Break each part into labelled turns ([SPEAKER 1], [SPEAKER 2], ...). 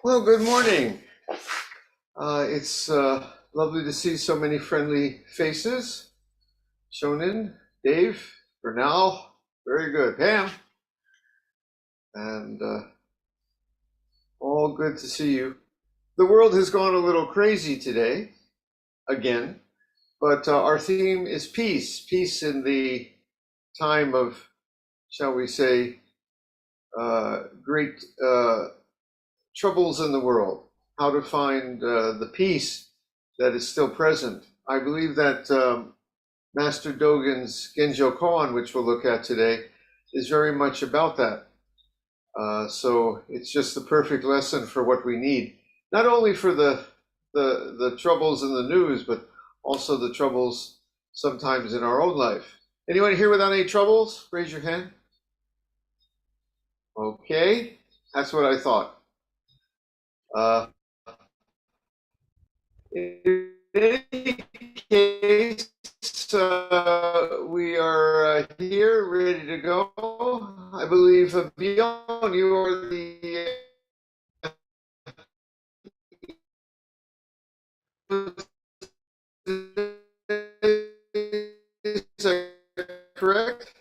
[SPEAKER 1] Well, good morning. It's lovely to see so many friendly faces. Shonin, Dave, for now, very good. Pam, and all good to see you. The world has gone a little crazy today, again, but our theme is peace. Peace in the time of, shall we say, great troubles in the world. How to find the peace that is still present. I believe that Master Dogen's Genjo Koan, which we'll look at today, is very much about that. So it's just the perfect lesson for what we need, not only for the troubles in the news, but also the troubles sometimes in our own life. Anyone here without any troubles? Raise your hand. Okay, that's what I thought. In any case, we are here, ready to go. I believe, Beyond, you are the. Is that correct?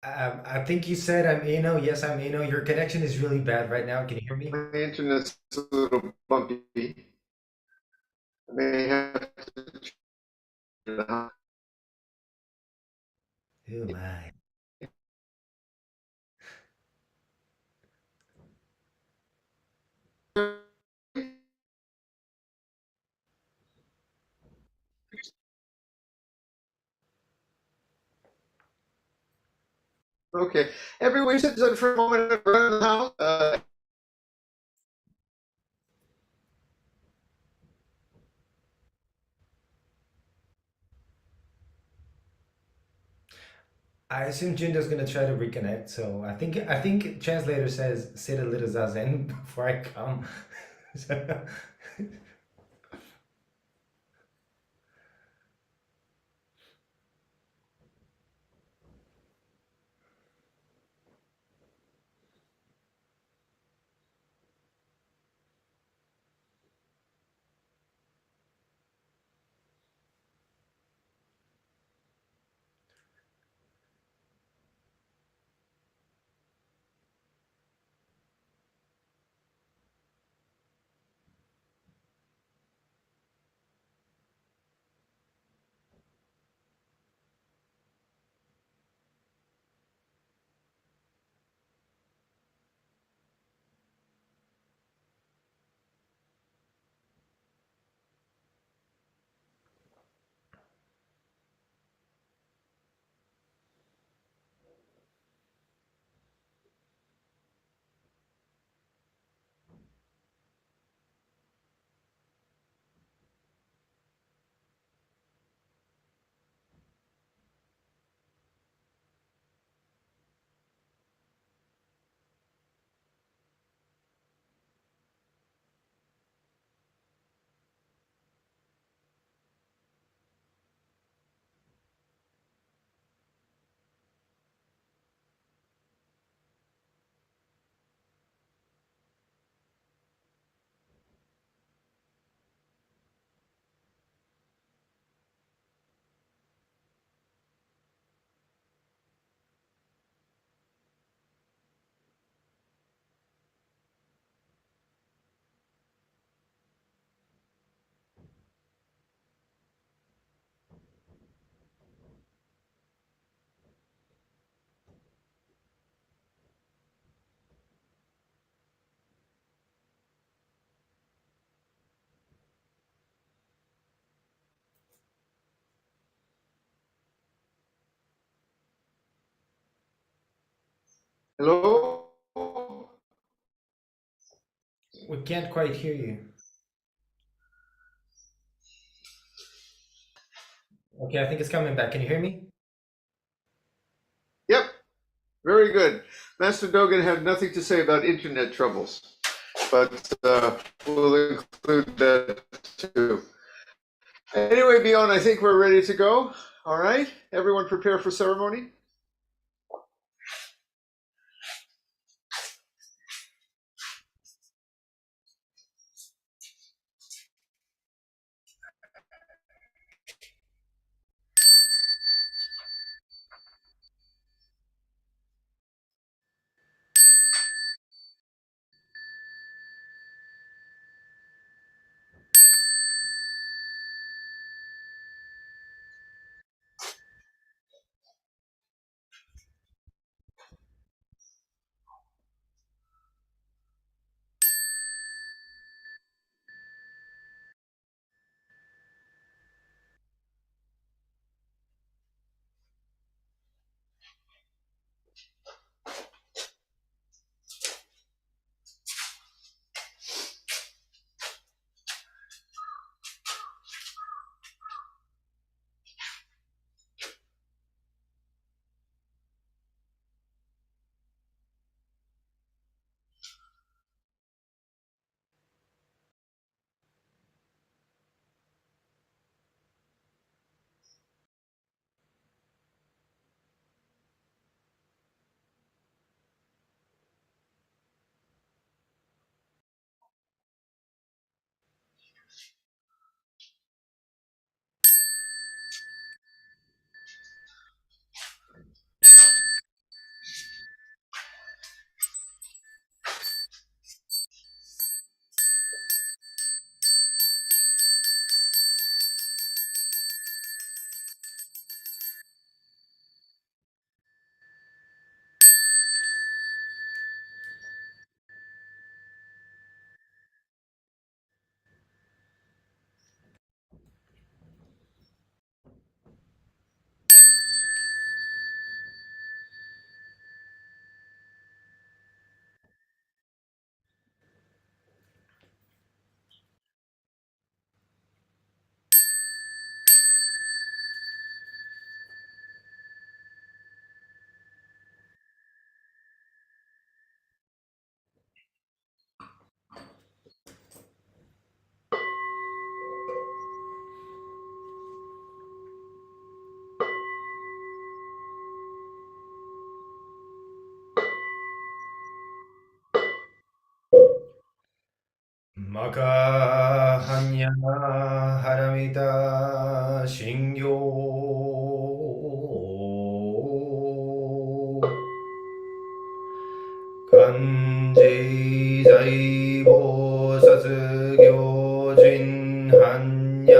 [SPEAKER 2] I think you said I'm Eno. Yes, I'm Eno. Your connection is really bad right now. Can you hear me?
[SPEAKER 1] My internet's a little bumpy. I may have to turn it on.
[SPEAKER 2] Oh my.
[SPEAKER 1] Okay, everyone sit down for a moment around the house.
[SPEAKER 2] I assume Jindo's gonna try to reconnect, so I think translator says sit a little Zazen before I come. So-
[SPEAKER 1] Hello?
[SPEAKER 2] we can't quite hear you. Okay, I think it's coming back. Can you hear me?
[SPEAKER 1] Yep, very good. Master Dogen had nothing to say about internet troubles, but we'll include that too. Anyway, Beyond, I think we're ready to go. All right, everyone prepare for ceremony.
[SPEAKER 2] Makahanya haramita shingyo 간지 자이보 사스교진 한야람이다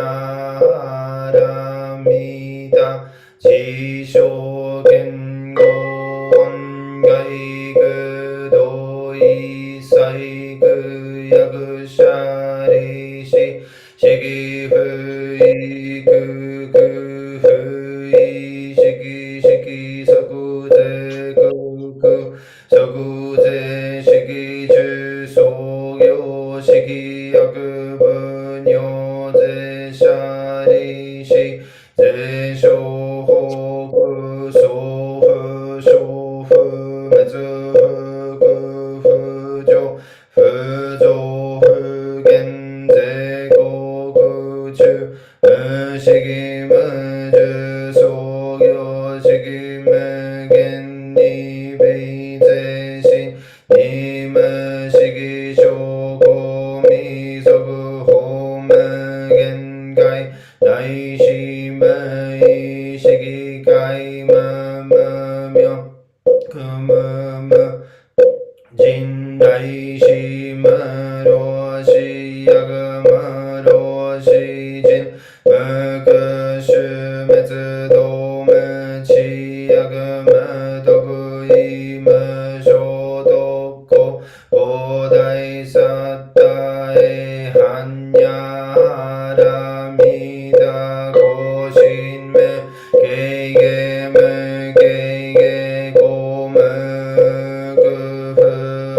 [SPEAKER 2] 지쇼겐고 원가이그 도이사이그 야그샤리시 시기흐이그그흐이 시기시기 서구제그그 서구제 시기주 소교 시기야급은 요제 샤리시 제쇼호그 소흐 쇼흐 메즈흐 그흐조 흐조 흐겐제고 그주 시기무주 소교 시기무겐니 베이제신 니무시기쇼고 미소구호무겐가이 나이시무이 시기가이 무무며 그무무 진다이시무로시 야그무로시 진 무그슈메츠도무치 야그무도구이무쇼도코 보다이사타에 한야람이다 고신무 게이게무 게이게고무 그흐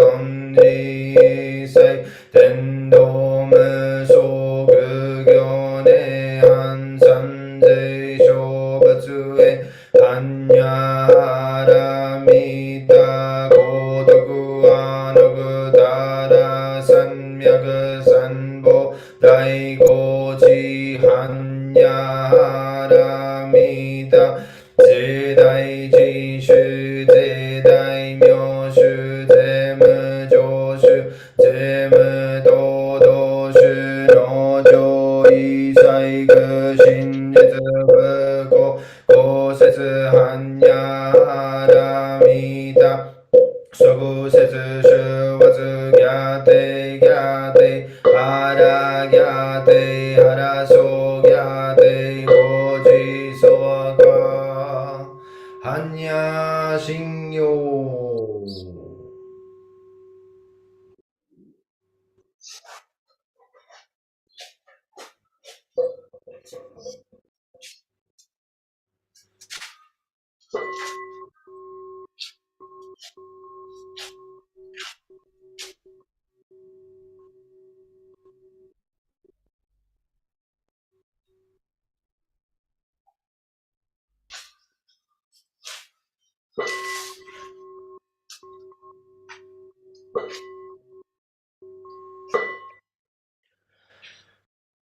[SPEAKER 2] 엄리사이 덴도무 소그견의 한산제쇼부츠에 한야람이다 고도구아노구다라 산며그산보 다이고지 한야람이다 제다이지슈 제다이묘슈 제무조슈 제무도도슈 노조이사이그 신제즈브고 고세스 한야람이다 서구세스슈 와즈갸테 갸테 하라갸테 하라소갸테 고지소가 한야신요.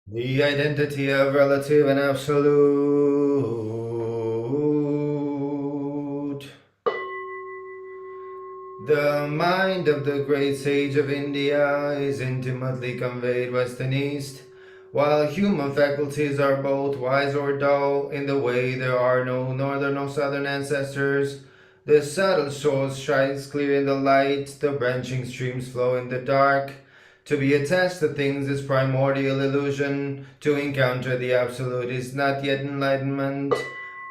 [SPEAKER 2] The identity of relative and absolute. The mind of the great sage of India is intimately conveyed west and east, while human faculties are both wise or dull. In the way there are no northern or southern ancestors. The subtle source shines clear in the light, the branching streams flow in the dark. To be attached to things is primordial illusion. To encounter the absolute is not yet enlightenment.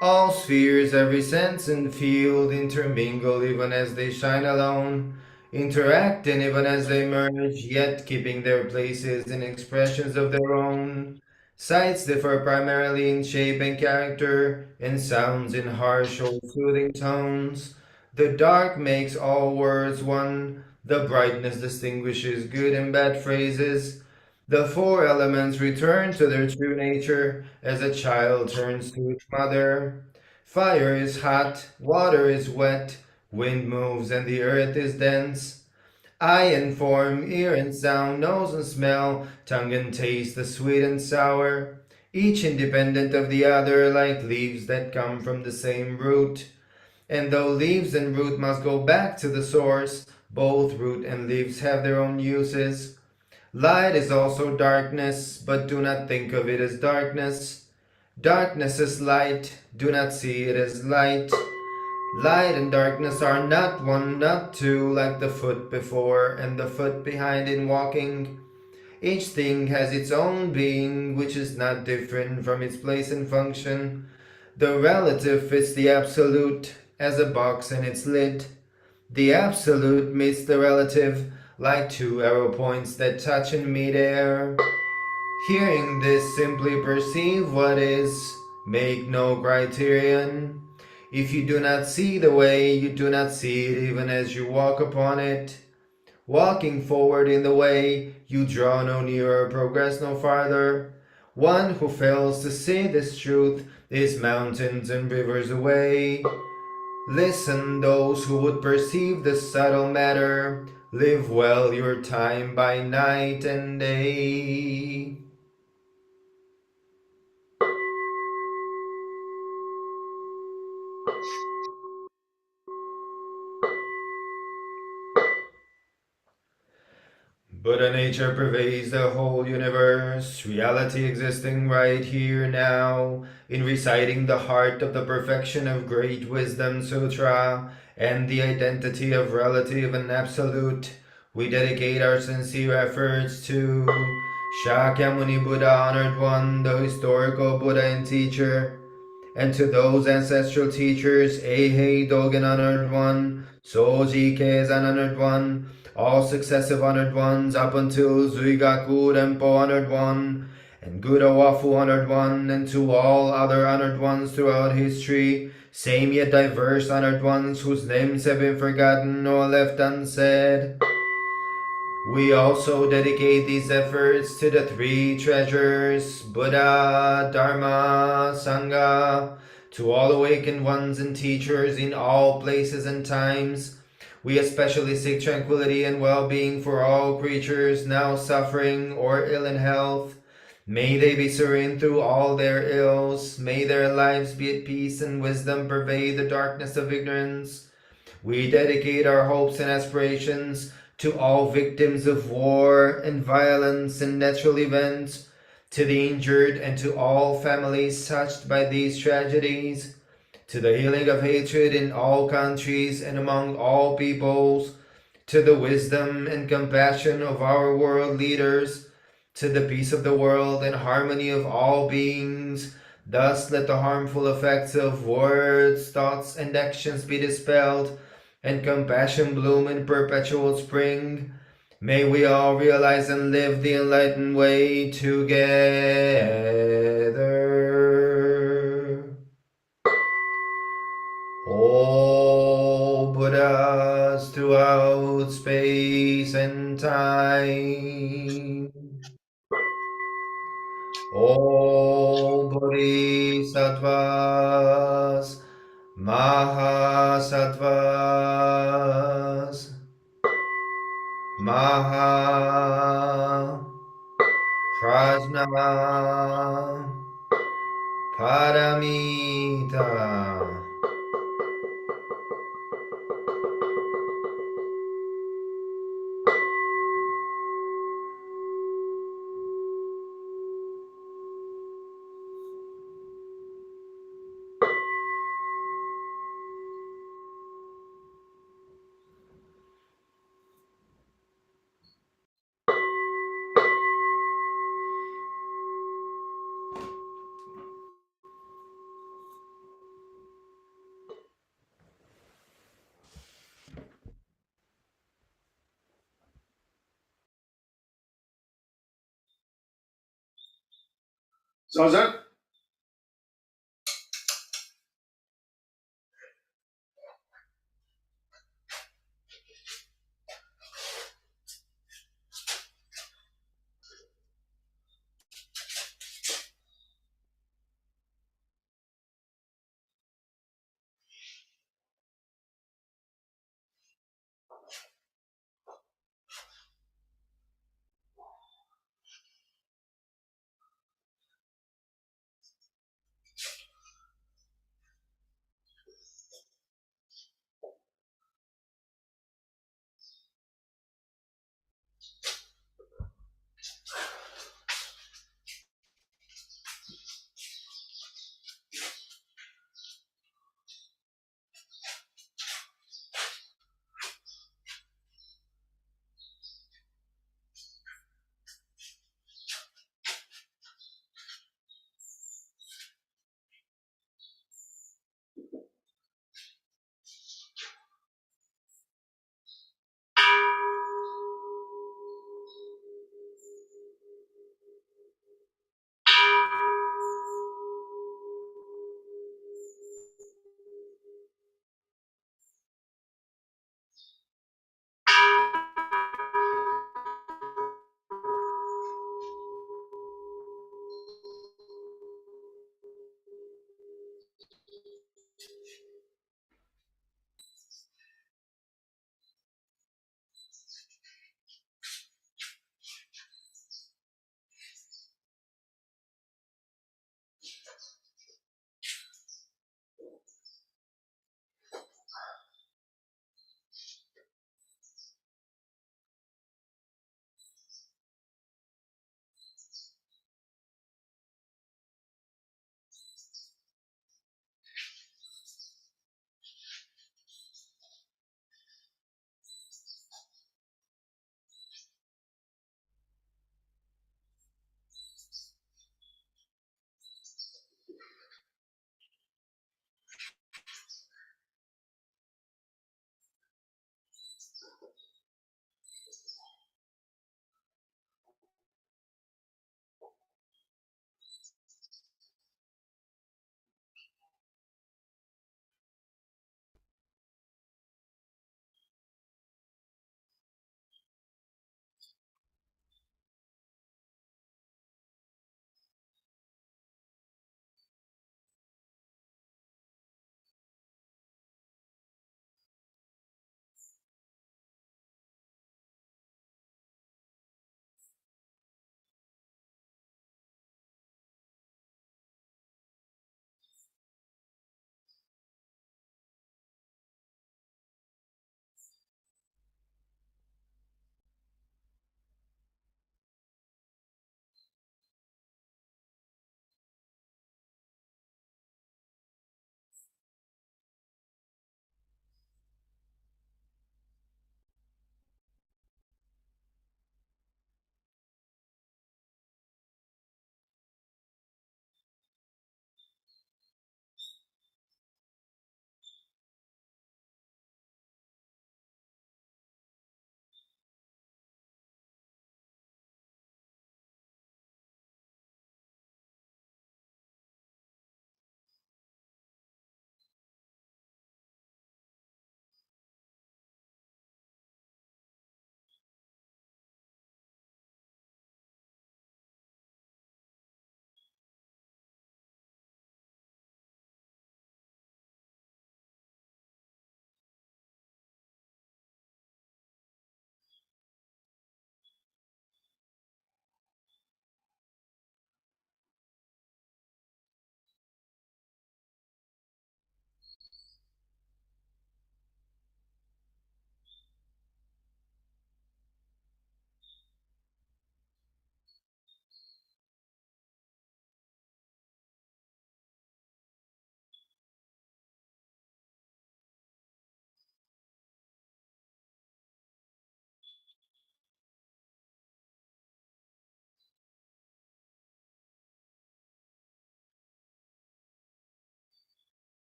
[SPEAKER 2] All spheres, every sense and field intermingle even as they shine alone, interact and even as they merge, yet keeping their places in expressions of their own. Sights differ primarily in shape and character, and sounds in harsh or soothing tones. The dark makes all words one, the brightness distinguishes good and bad phrases. The four elements return to their true nature as a child turns to its mother. Fire is hot, water is wet, wind moves and the earth is dense. Eye and form, ear and sound, nose and smell, tongue and taste, the sweet and sour. Each independent of the other, like leaves that come from the same root. And though leaves and root must go back to the source, both root and leaves have their own uses. Light is also darkness, but do not think of it as darkness. Darkness is light, do not see it as light. Light and darkness are not one, not two, like the foot before and the foot behind in walking. Each thing has its own being, which is not different from its place and function. The relative fits the absolute as a box in its lid. The absolute meets the relative like two arrow points that touch in midair. Hearing this, simply perceive what is, make no criterion. If you do not see the way, you do not see it even as you walk upon it. Walking forward in the way, you draw no nearer, progress no farther. One who fails to see this truth is mountains and rivers away. Listen, those who would perceive the subtle matter, live well your time by night and day. Buddha nature pervades the whole universe, reality existing right here now. In reciting the heart of the perfection of great wisdom sutra and the identity of relative and absolute, we dedicate our sincere efforts to Shakyamuni Buddha, honored one, the historical Buddha and teacher, and to those ancestral teachers, Eihei Dogen, honored one, Soji Keizan, honored one, all successive honored ones up until Zuigaku Rempo honored one, and Guda Wafu honored one, and to all other honored ones throughout history, same yet diverse honored ones whose names have been forgotten or left unsaid. We also dedicate these efforts to the three treasures, Buddha, Dharma, Sangha, to all awakened ones and teachers in all places and times. We especially seek tranquility and well-being for all creatures now suffering or ill in health. May they be serene through all their ills. May their lives be at peace and wisdom pervade the darkness of ignorance. We dedicate our hopes and aspirations to all victims of war and violence and natural events, to the injured and to all families touched by these tragedies, to the healing of hatred in all countries and among all peoples, to the wisdom and compassion of our world leaders, to the peace of the world and harmony of all beings. Thus let the harmful effects of words, thoughts, and actions be dispelled, and compassion bloom in perpetual spring. May we all realize and live the enlightened way together. All Buddhas throughout space and time. All Bodhisattvas, Mahasattvas, Maha Prajna Paramita.
[SPEAKER 1] Zazen?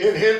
[SPEAKER 1] Kinhin.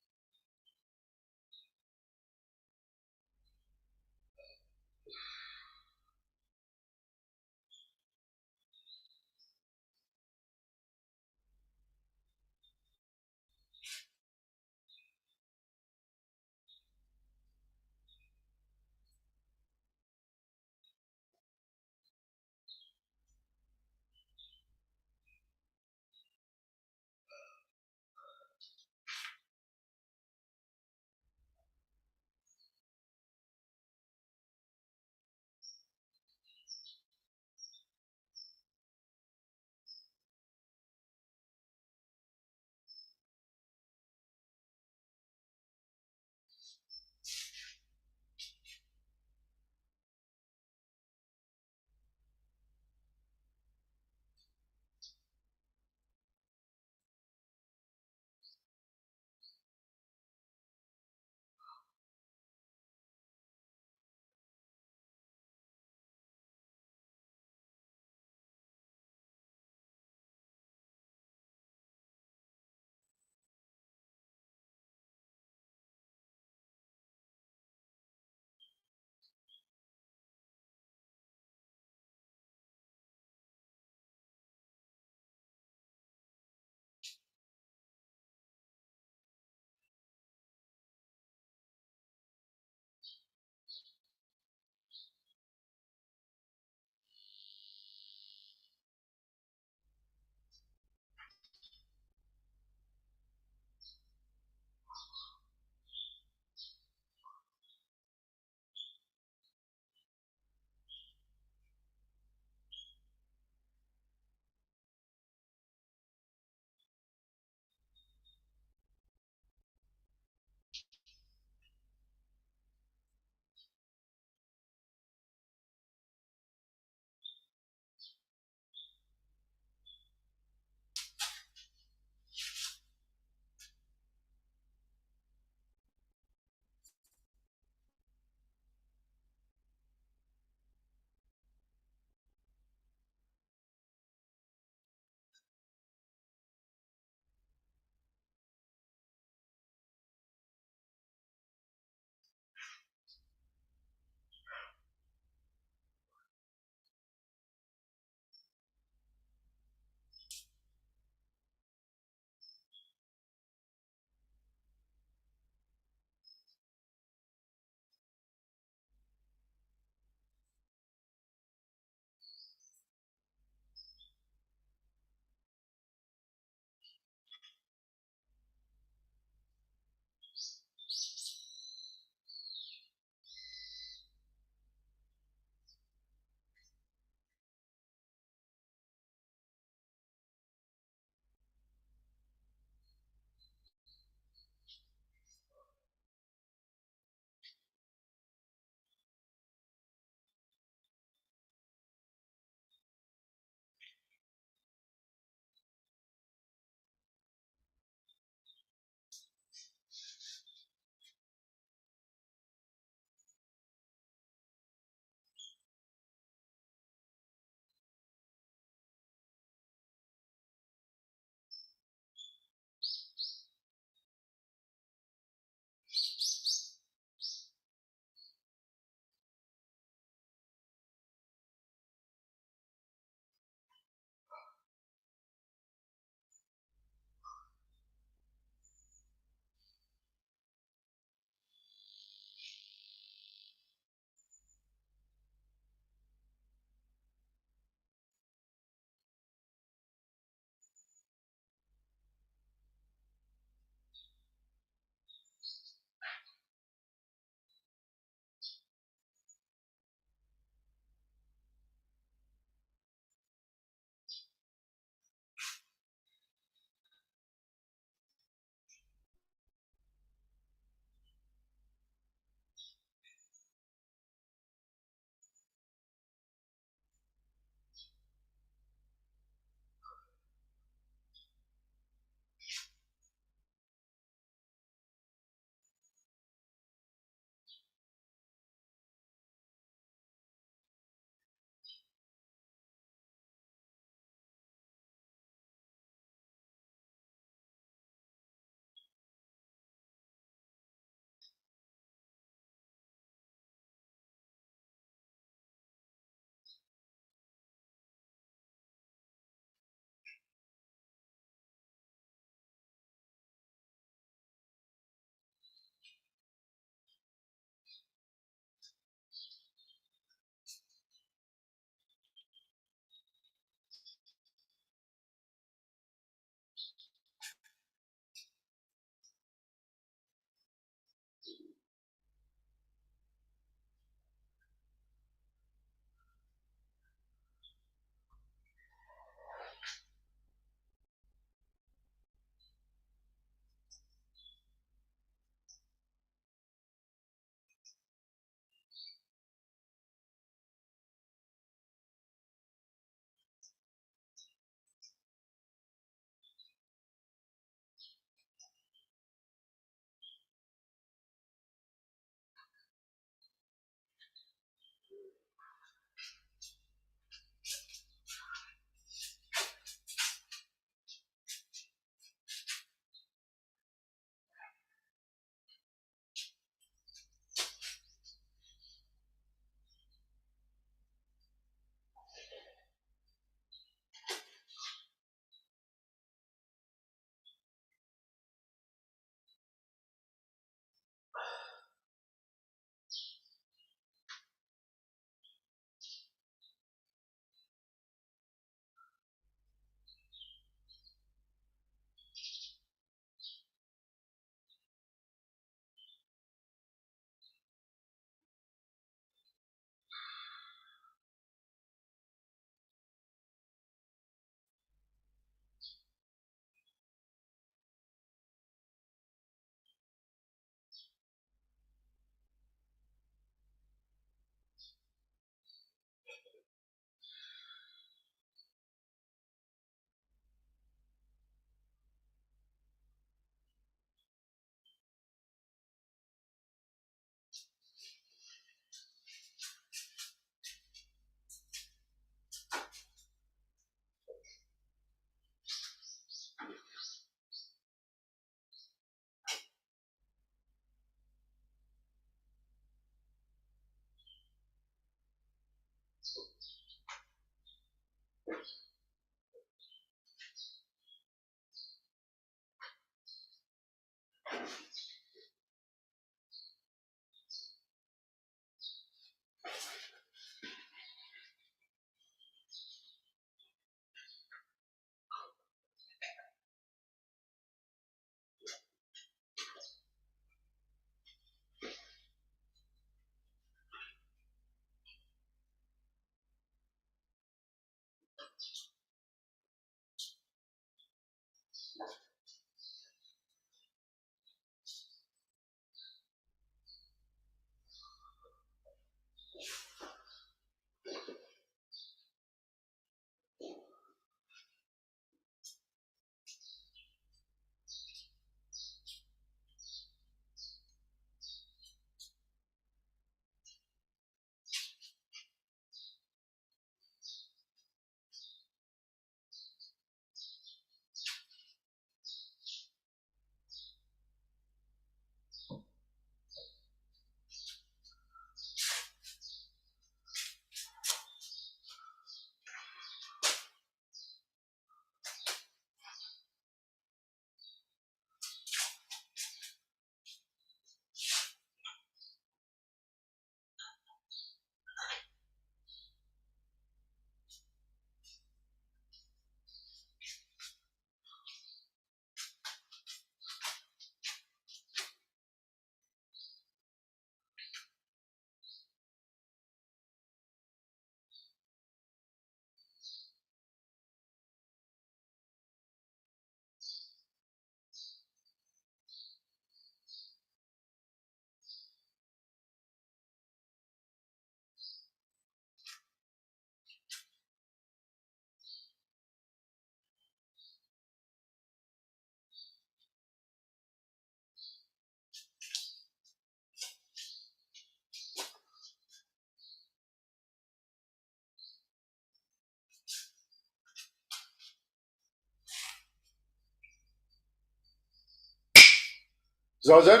[SPEAKER 1] Zazen?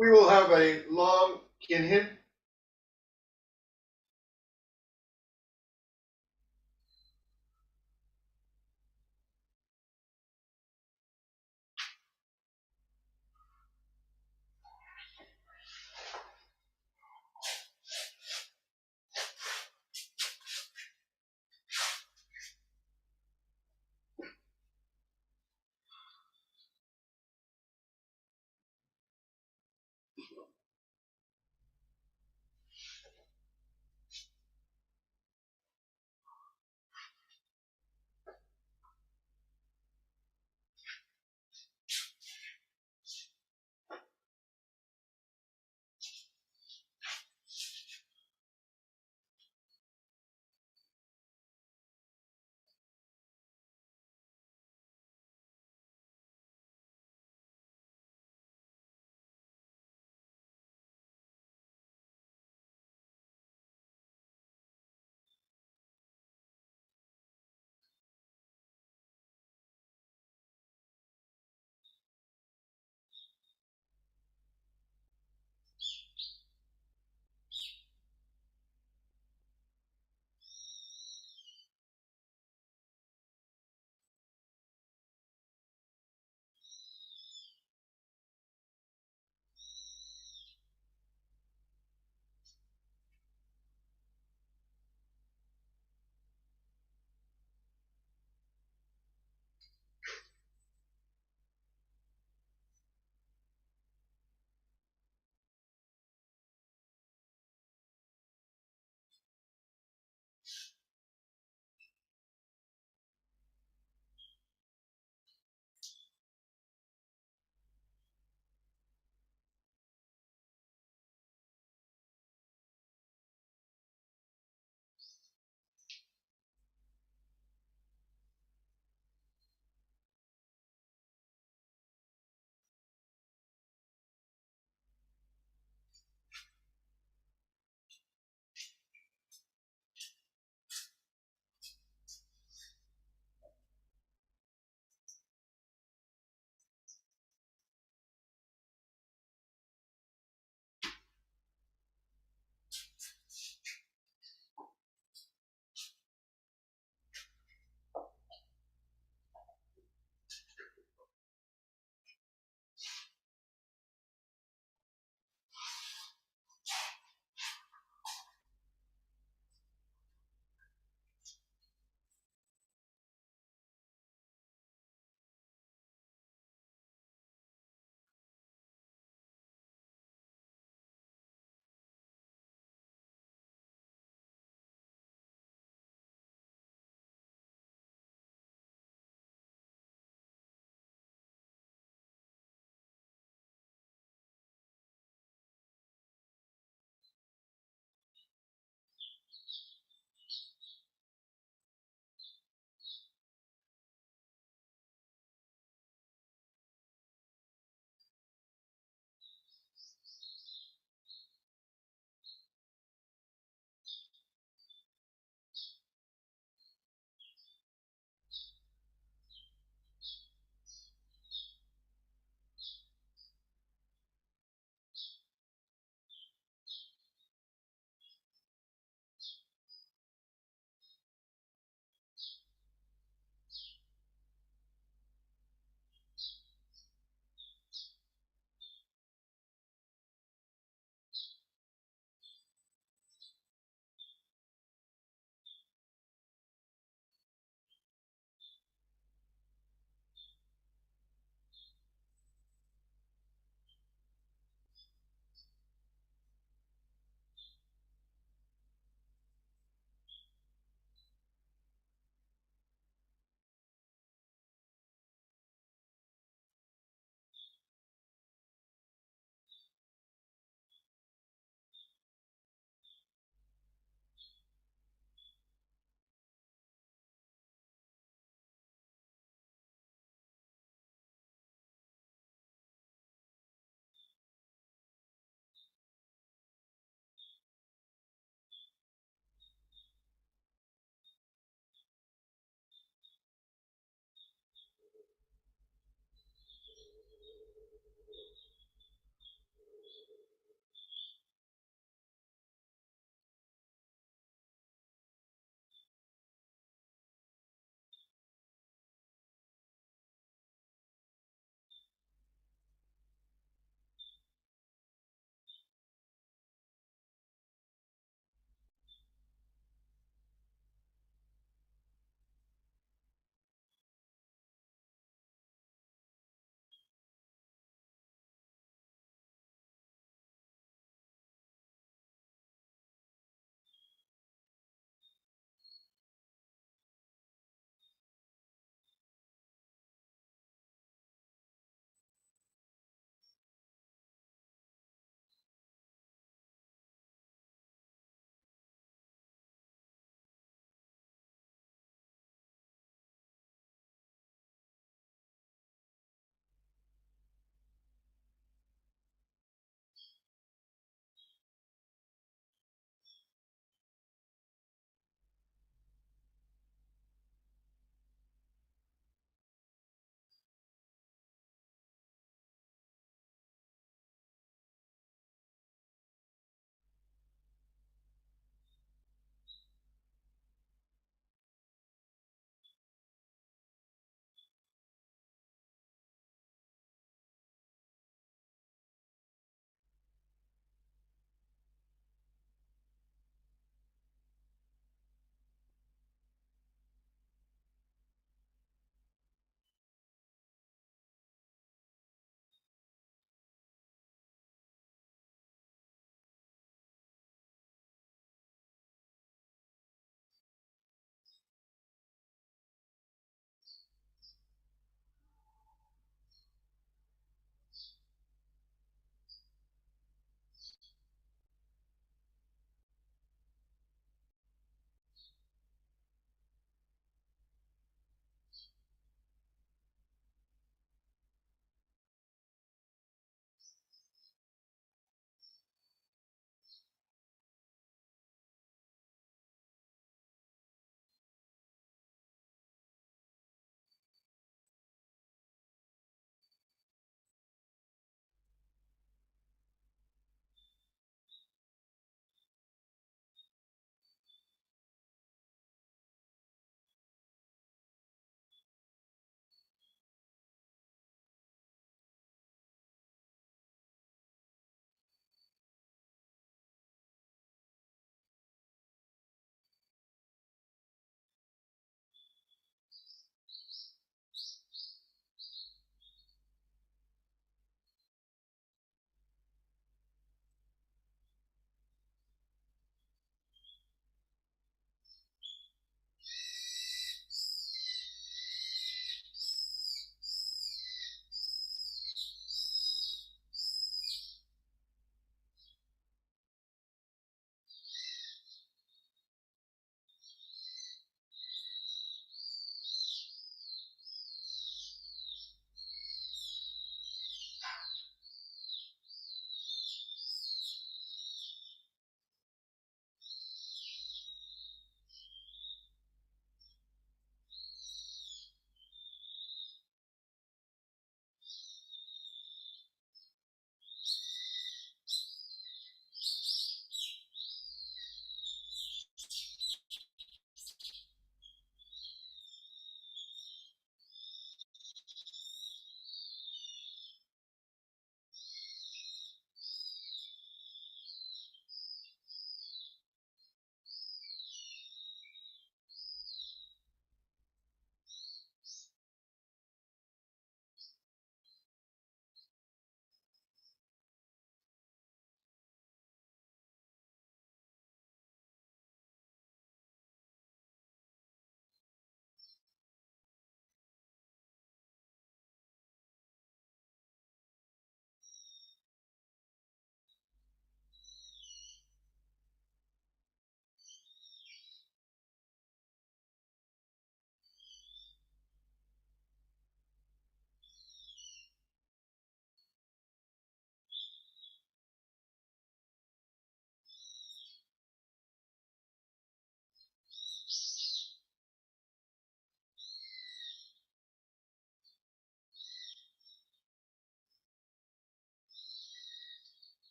[SPEAKER 1] We will have a long Kinhin.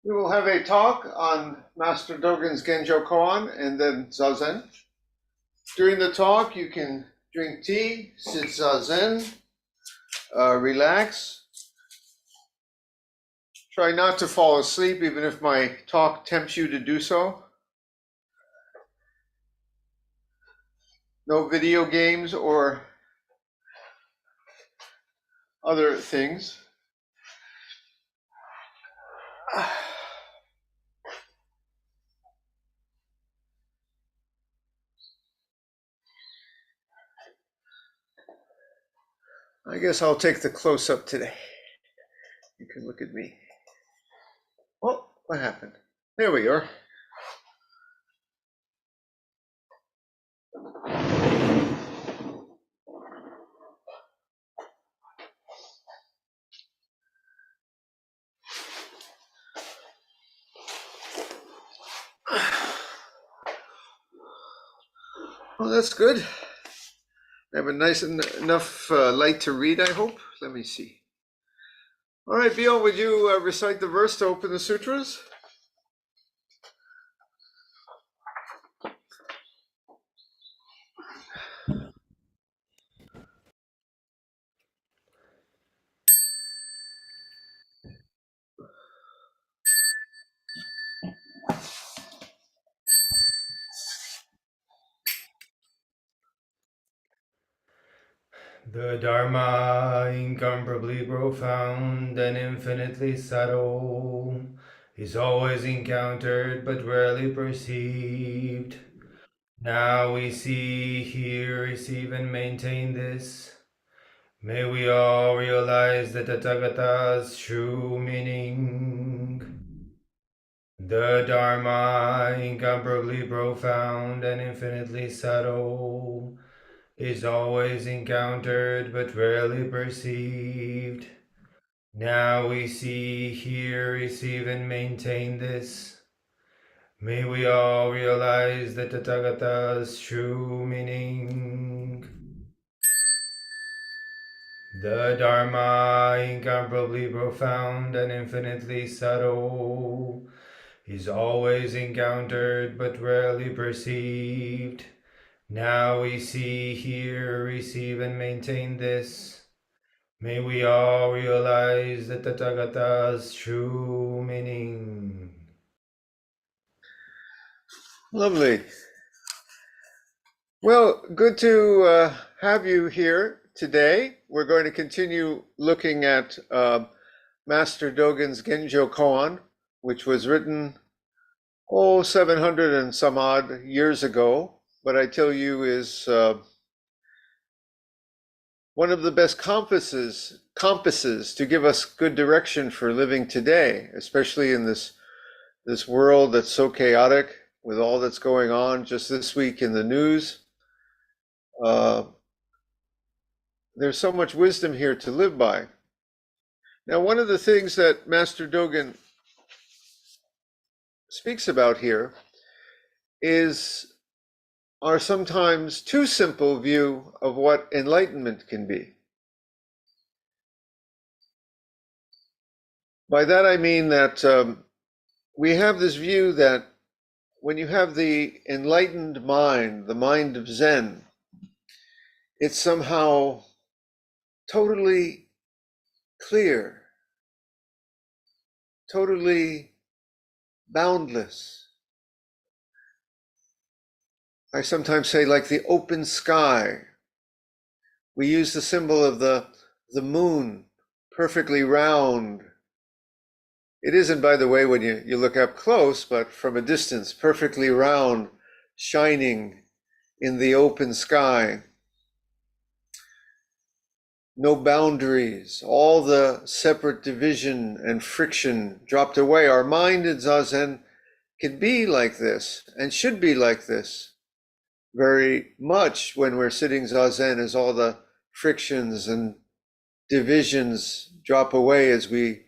[SPEAKER 1] We will have a talk on Master Dogen's Genjo Koan and then Zazen. During the talk, you can drink tea, sit Zazen, relax. Try not to fall asleep, even if my talk tempts you to do so. No video games or other things. I guess I'll take the close-up today. You can look at me. Oh, what happened? There we are. Well, that's good. I have a nice enough light to read, I hope. Let me see. All right, Bill, would you recite the verse to open the sutras?
[SPEAKER 2] The Dharma, incomparably profound and infinitely subtle, is always encountered but rarely perceived. Now we see, hear, receive, and maintain this. May we all realize the Tathagata's true meaning. The Dharma, incomparably profound and infinitely subtle, is always encountered but rarely perceived. Now we see, hear, receive, and maintain this. May we all realize the Tathagata's true meaning. The Dharma, incomparably profound and infinitely subtle, is always encountered but rarely perceived. Now we see, hear, receive, and maintain this. May we all realize the Tathagata's true meaning.
[SPEAKER 1] Lovely. Well, good to have you here today. We're going to continue looking at Master Dogen's Genjo Koan, which was written, 700 and some odd years ago, but I tell you is one of the best compasses to give us good direction for living today, especially in this world that's so chaotic with all that's going on. Just this week in the news, there's so much wisdom here to live by. Now, one of the things that Master Dogen speaks about here is our sometimes too simple view of what enlightenment can be. By that I mean that we have this view that when you have the enlightened mind, the mind of Zen, it's somehow totally clear, totally boundless. I sometimes say like the open sky. We use the symbol of the moon, perfectly round. It isn't, by the way, when you look up close, but from a distance, perfectly round, shining in the open sky. No boundaries, all the separate division and friction dropped away. Our mind in Zazen can be like this and should be like this very much when we're sitting Zazen, as all the frictions and divisions drop away as we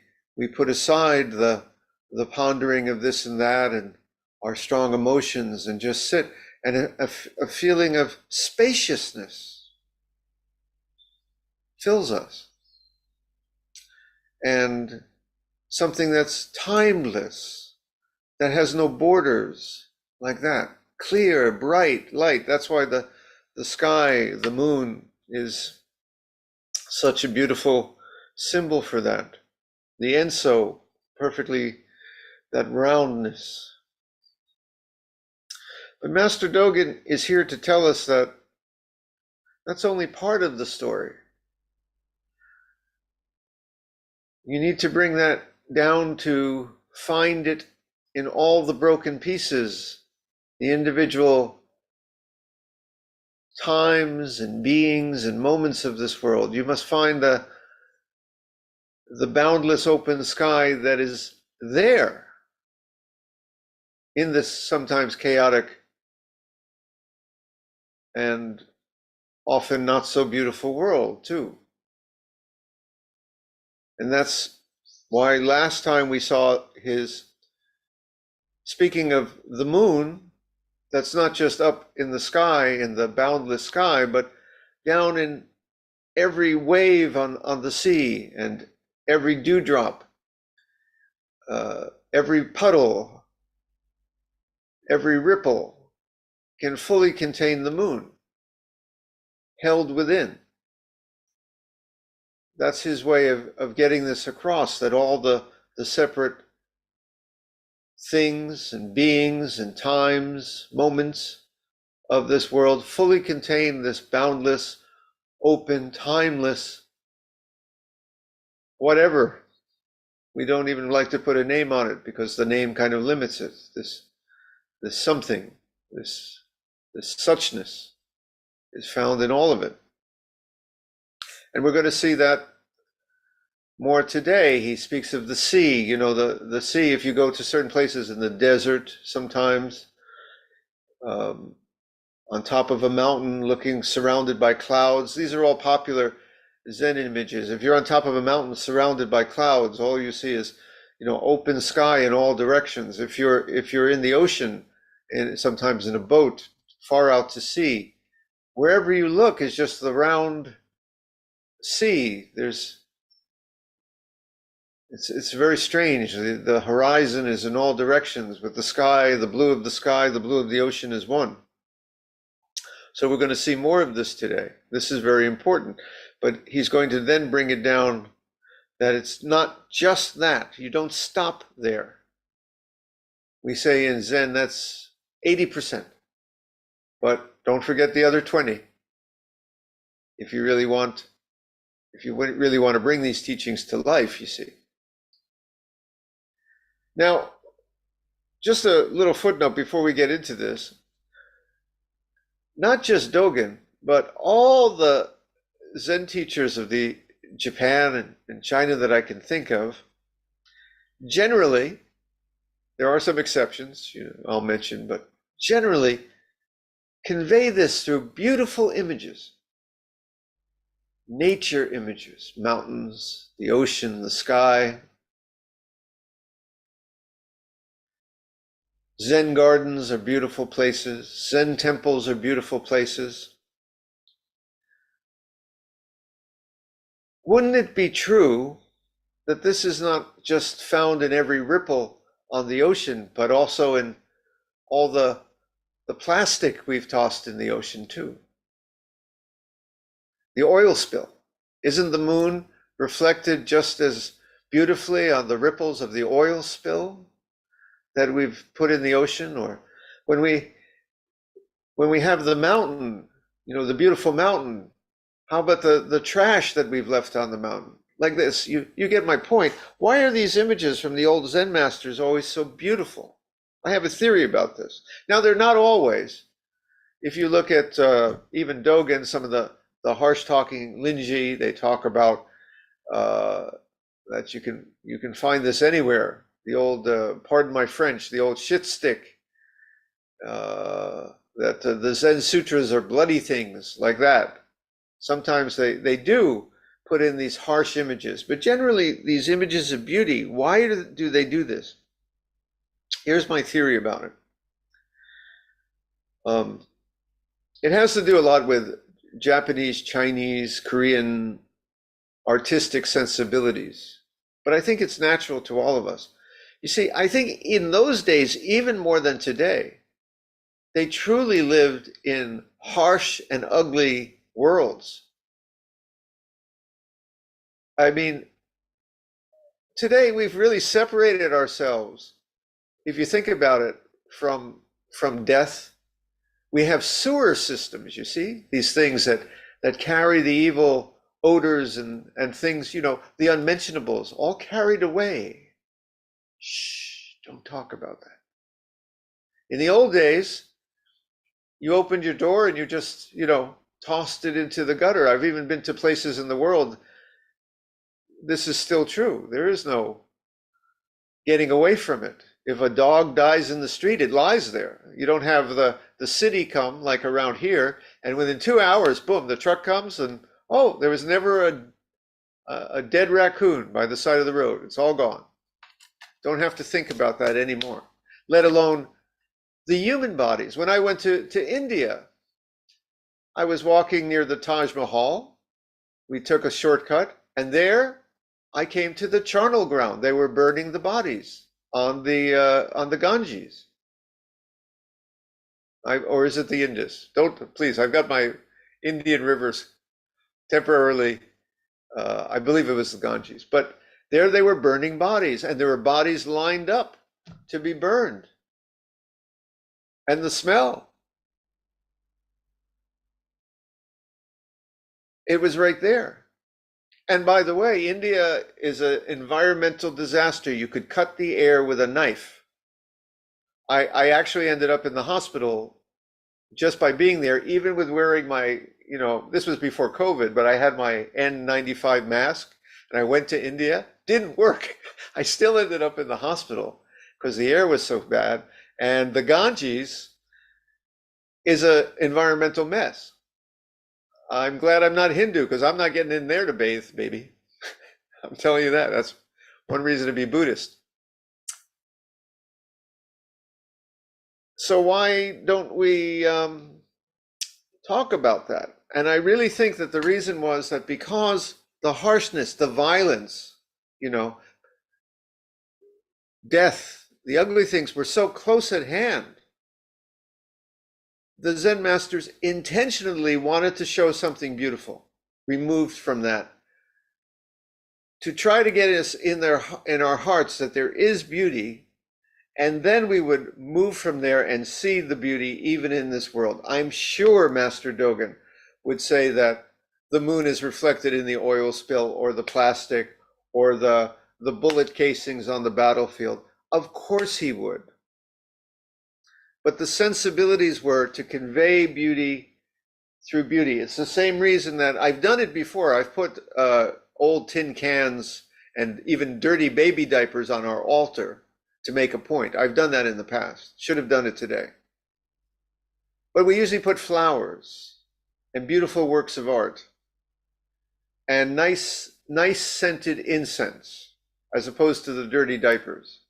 [SPEAKER 1] put aside the pondering of this and that and our strong emotions and just sit, and a feeling of spaciousness fills us. And something that's timeless, that has no borders, like that. Clear, bright light. That's why the sky, the moon, is such a beautiful symbol for that. The Enso, perfectly, that roundness. But Master Dogen is here to tell us that that's only part of the story. You need to bring that down to find it in all the broken pieces, the individual times and beings and moments of this world. You must find the boundless open sky that is there in this sometimes chaotic and often not so beautiful world too. And that's why last time we saw his speaking of the moon, that's not just up in the sky, in the boundless sky, but down in every wave on the sea, and every dewdrop, every puddle, every ripple can fully contain the moon, held within. That's his way of getting this across, that all the separate things and beings and times, moments of this world fully contain this boundless, open, timeless, whatever. We don't even like to put a name on it because the name kind of limits it. This something, this suchness is found in all of it. And we're going to see that more today. He speaks of the sea, you know, the sea. If you go to certain places in the desert, sometimes on top of a mountain, looking surrounded by clouds, these are all popular Zen images. If you're on top of a mountain surrounded by clouds, all you see is, you know, open sky in all directions. If you're in the ocean, and sometimes in a boat far out to sea, wherever you look is just the round sea. It's very strange. The horizon is in all directions, but the sky, the blue of the sky, the blue of the ocean is one. So we're going to see more of this today. This is very important. But he's going to then bring it down that it's not just that. You don't stop there. We say in Zen that's 80%. But don't forget the other 20. If you really want to bring these teachings to life, you see. Now, just a little footnote before we get into this. Not just Dogen, but all the Zen teachers of the Japan and China that I can think of, generally, there are some exceptions, you know, I'll mention, but generally convey this through beautiful images, nature images, mountains, the ocean, the sky. Zen gardens are beautiful places. Zen temples are beautiful places. Wouldn't it be true that this is not just found in every ripple on the ocean, but also in all the plastic we've tossed in the ocean too? The oil spill. Isn't the moon reflected just as beautifully on the ripples of the oil spill that we've put in the ocean? Or when we have the mountain, you know, the beautiful mountain, how about the trash that we've left on the mountain? Like this, you get my point. Why are these images from the old Zen masters always so beautiful? I have a theory about this. Now, they're not always. If you look at even Dogen, some of the harsh talking Linji, they talk about that you can find this anywhere. The old, pardon my French, the old shit stick, that the Zen sutras are bloody things, like that. Sometimes they do put in these harsh images, but generally these images of beauty, why do they do this? Here's my theory about it. It has to do a lot with Japanese, Chinese, Korean artistic sensibilities. but I think it's natural to all of us. You see, I think in those days, even more than today, they truly lived in harsh and ugly worlds. I mean, today we've really separated ourselves, if you think about it, from death. We have sewer systems, you see, these things that carry the evil odors and things, the unmentionables, all carried away. Shh, don't talk about that. In the old days, you opened your door and you just, tossed it into the gutter. I've even been to places in the world. This is still true. There is no getting away from it. If a dog dies in the street, it lies there. You don't have the city come like around here, and within 2 hours, boom, the truck comes and, oh, there was never a dead raccoon by the side of the road. It's all gone. Don't have to think about that anymore, let alone the human bodies. When I went to India, I was walking near the Taj Mahal. We took a shortcut, and there I came to the charnel ground. They were burning the bodies on the Ganges. Or is it the Indus? Don't, please, I've got my Indian rivers temporarily, I believe it was the Ganges, but there they were burning bodies, and there were bodies lined up to be burned. And the smell, it was right there. And by the way, India is an environmental disaster. You could cut the air with a knife. I actually ended up in the hospital just by being there, even with wearing my, this was before COVID, but I had my N95 mask and I went to India. Didn't work. I still ended up in the hospital because the air was so bad. And the Ganges is an environmental mess. I'm glad I'm not Hindu because I'm not getting in there to bathe, baby. I'm telling you that. That's one reason to be Buddhist. So why don't we talk about that? And I really think that the reason was that because the harshness, the violence, death, the ugly things were so close at hand, the Zen masters intentionally wanted to show something beautiful, removed from that, to try to get us in our hearts that there is beauty, and then we would move from there and see the beauty even in this world. I'm sure Master Dogen would say that the moon is reflected in the oil spill or the plastic or the bullet casings on the battlefield. Of course he would. But the sensibilities were to convey beauty through beauty. It's the same reason that I've done it before. I've put old tin cans and even dirty baby diapers on our altar to make a point. I've done that in the past. Should have done it today. But we usually put flowers and beautiful works of art and nice scented incense as opposed to the dirty diapers,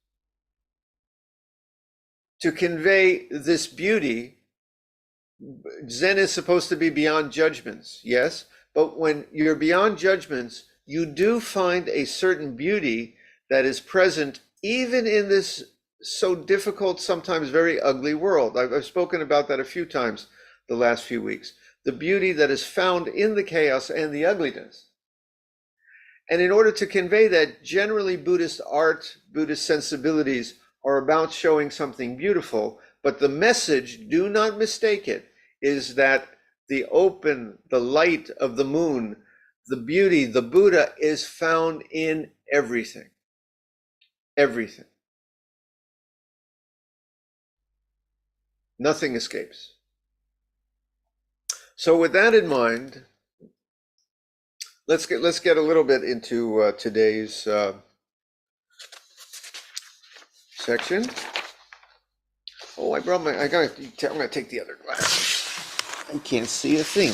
[SPEAKER 1] to convey this beauty. Zen is supposed to be beyond judgments, yes, but when you're beyond judgments, you do find a certain beauty that is present even in this so difficult, sometimes very ugly world. I've spoken about that a few times the last few weeks. The beauty that is found in the chaos and the ugliness. And in order to convey that, generally Buddhist art, Buddhist sensibilities are about showing something beautiful, but the message, do not mistake it, is that the light of the moon, the beauty, the Buddha is found in everything. Everything. Nothing escapes. So with that in mind, let's get a little bit into today's section. Oh, I'm gonna take the other glass. I can't see a thing.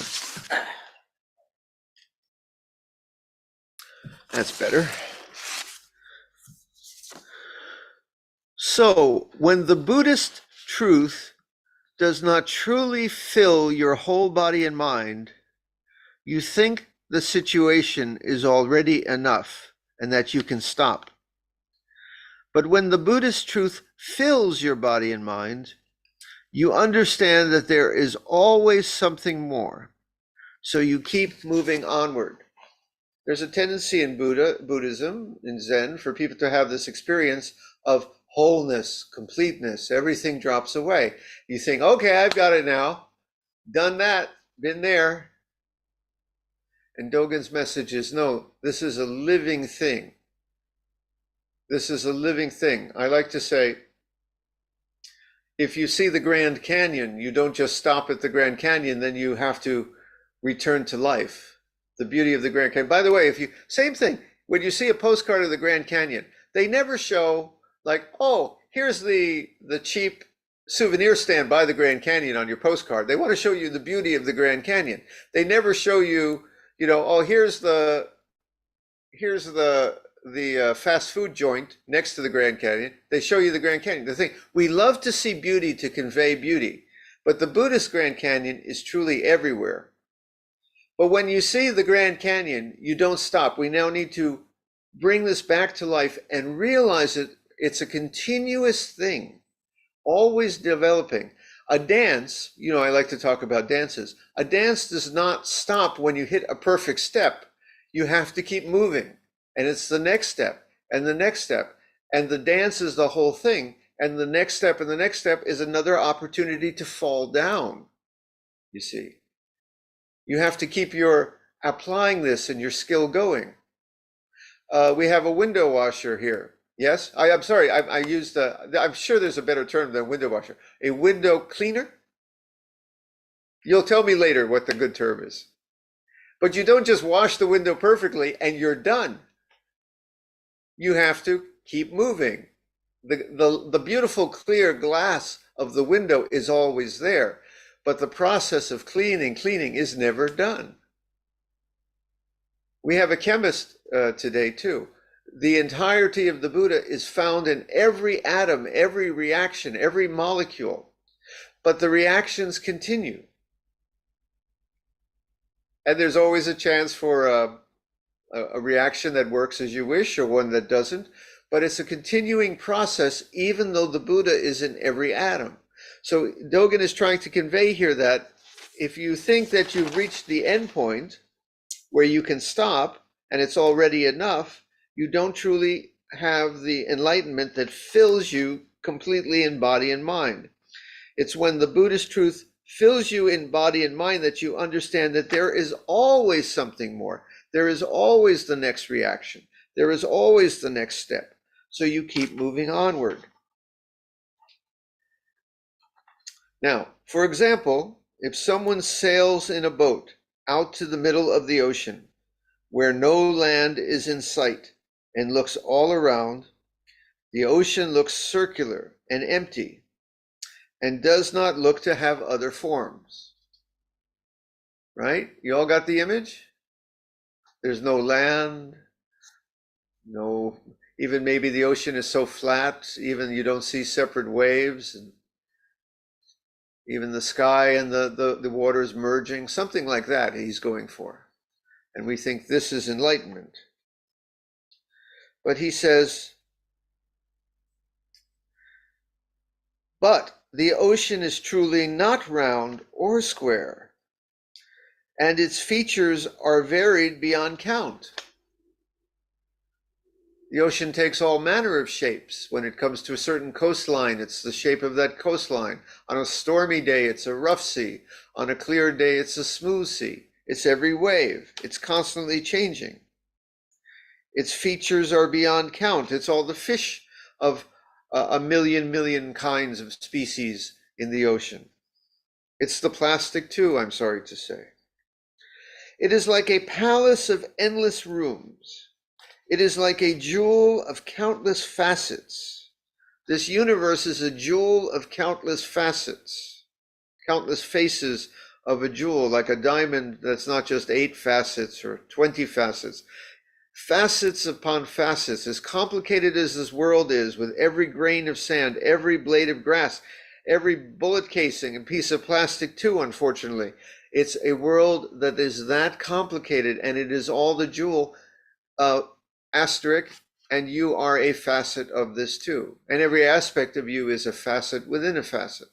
[SPEAKER 1] That's better. So, when the Buddhist truth does not truly fill your whole body and mind, you think the situation is already enough and that you can stop. But when the Buddhist truth fills your body and mind, you understand that there is always something more. So you keep moving onward. There's a tendency in Buddhism, in Zen, for people to have this experience of wholeness, completeness. Everything drops away. You think, okay, I've got it now. Done that, been there. And Dogen's message is, no, this is a living thing. This is a living thing. I like to say, if you see the Grand Canyon, you don't just stop at the Grand Canyon, then you have to return to life. The beauty of the Grand Canyon. By the way, same thing, when you see a postcard of the Grand Canyon, they never show like, oh, here's the cheap souvenir stand by the Grand Canyon on your postcard. They want to show you the beauty of the Grand Canyon. They never show you, oh, here's the fast food joint next to the Grand Canyon. They show you the Grand Canyon. The thing, we love to see beauty to convey beauty, but the Buddhist Grand Canyon is truly everywhere. But when you see the Grand Canyon, you don't stop. We now need to bring this back to life and realize it's a continuous thing, always developing. A dance, I like to talk about dances. A dance does not stop when you hit a perfect step. You have to keep moving. And it's the next step and the next step. And the dance is the whole thing. And the next step and the next step is another opportunity to fall down, you see. You have to keep applying this and your skill going. We have a window washer here. Yes? I'm sorry, I used, I'm sure there's a better term than window washer. A window cleaner? You'll tell me later what the good term is. But you don't just wash the window perfectly and you're done. You have to keep moving. The beautiful clear glass of the window is always there, but the process of cleaning is never done. We have a chemist today too. The entirety of the Buddha is found in every atom, every reaction, every molecule, but the reactions continue. And there's always a chance for a reaction that works as you wish or one that doesn't, but it's a continuing process even though the Buddha is in every atom. So Dogen is trying to convey here that if you think that you've reached the end point where you can stop and it's already enough, you don't truly have the enlightenment that fills you completely in body and mind. It's when the Buddhist truth fills you in body and mind that you understand that there is always something more. There is always the next reaction. There is always the next step. So you keep moving onward. Now, for example, if someone sails in a boat out to the middle of the ocean where no land is in sight and looks all around, the ocean looks circular and empty and does not look to have other forms. Right? You all got the image? There's no land, even maybe the ocean is so flat, even you don't see separate waves, and even the sky and the waters merging, something like that he's going for. And we think this is enlightenment. But he says, but the ocean is truly not round or square, and its features are varied beyond count. The ocean takes all manner of shapes. When it comes to a certain coastline, it's the shape of that coastline. On a stormy day, it's a rough sea. On a clear day, it's a smooth sea. It's every wave. It's constantly changing. Its features are beyond count. It's all the fish of a million kinds of species in the ocean. It's the plastic too, I'm sorry to say. It is like a palace of endless rooms. It is like a jewel of countless facets. This universe is a jewel of countless facets, countless faces of a jewel, like a diamond that's not just 8 facets or 20 facets. Facets upon facets, as complicated as this world is, with every grain of sand, every blade of grass, every bullet casing and piece of plastic too, unfortunately. It's a world that is that complicated, and it is all the jewel asterisk, and you are a facet of this too. And every aspect of you is a facet within a facet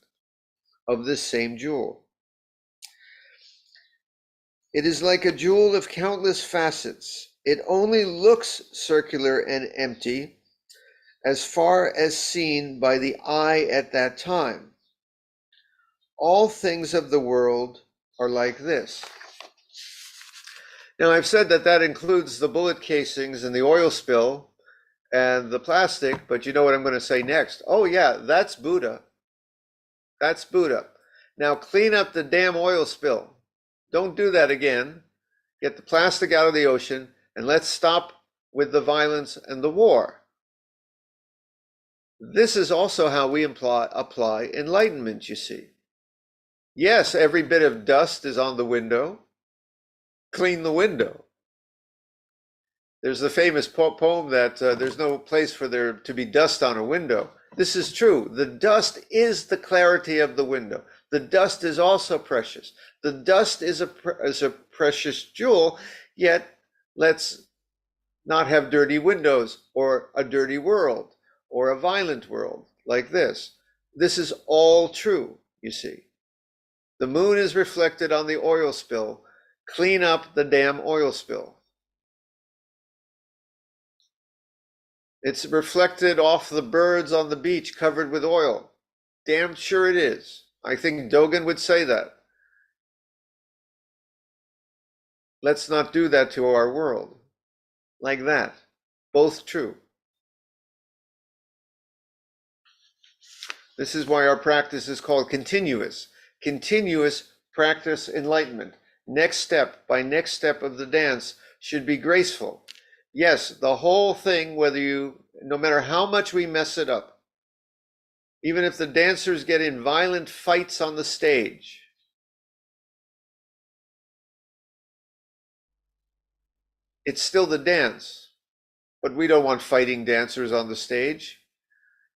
[SPEAKER 1] of this same jewel. It is like a jewel of countless facets. It only looks circular and empty as far as seen by the eye at that time. All things of the world are like this. Now, I've said that that includes the bullet casings and the oil spill and the plastic, but you know what I'm going to say next? Oh yeah, that's Buddha. That's Buddha. Now clean up the damn oil spill. Don't do that again. Get the plastic out of the ocean, and let's stop with the violence and the war. This is also how we apply enlightenment, you see. Yes, every bit of dust is on the window. Clean the window. There's the famous poem that there's no place for there to be dust on a window. This is true. The dust is the clarity of the window. The dust is also precious. The dust is a precious jewel, yet let's not have dirty windows or a dirty world or a violent world like this. This is all true, you see. The moon is reflected on the oil spill. Clean up the damn oil spill. It's reflected off the birds on the beach covered with oil. Damn sure it is. I think Dogen would say that. Let's not do that to our world. Like that. Both true. This is why our practice is called continuous. Continuous practice enlightenment. Next step by next step of the dance should be graceful. Yes, the whole thing, no matter how much we mess it up, even if the dancers get in violent fights on the stage, it's still the dance. But we don't want fighting dancers on the stage.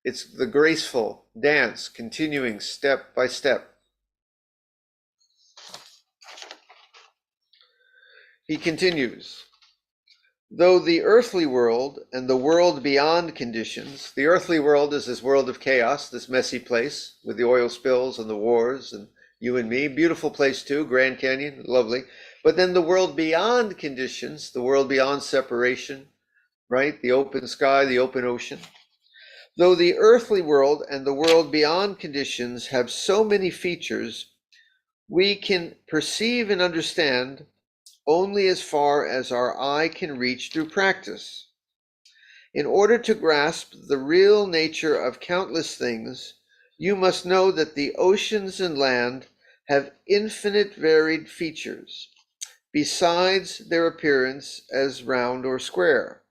[SPEAKER 1] It's the graceful dance, continuing step by step. He continues, though the earthly world and the world beyond conditions, the earthly world is this world of chaos, this messy place with the oil spills and the wars and you and me, beautiful place too, Grand Canyon, lovely. But then the world beyond conditions, the world beyond separation, right? The open sky, the open ocean. Though the earthly world and the world beyond conditions have so many features, we can perceive and understand only as far as our eye can reach through practice. In order to grasp the real nature of countless things, you must know that the oceans and land have infinite varied features, besides their appearance as round or square.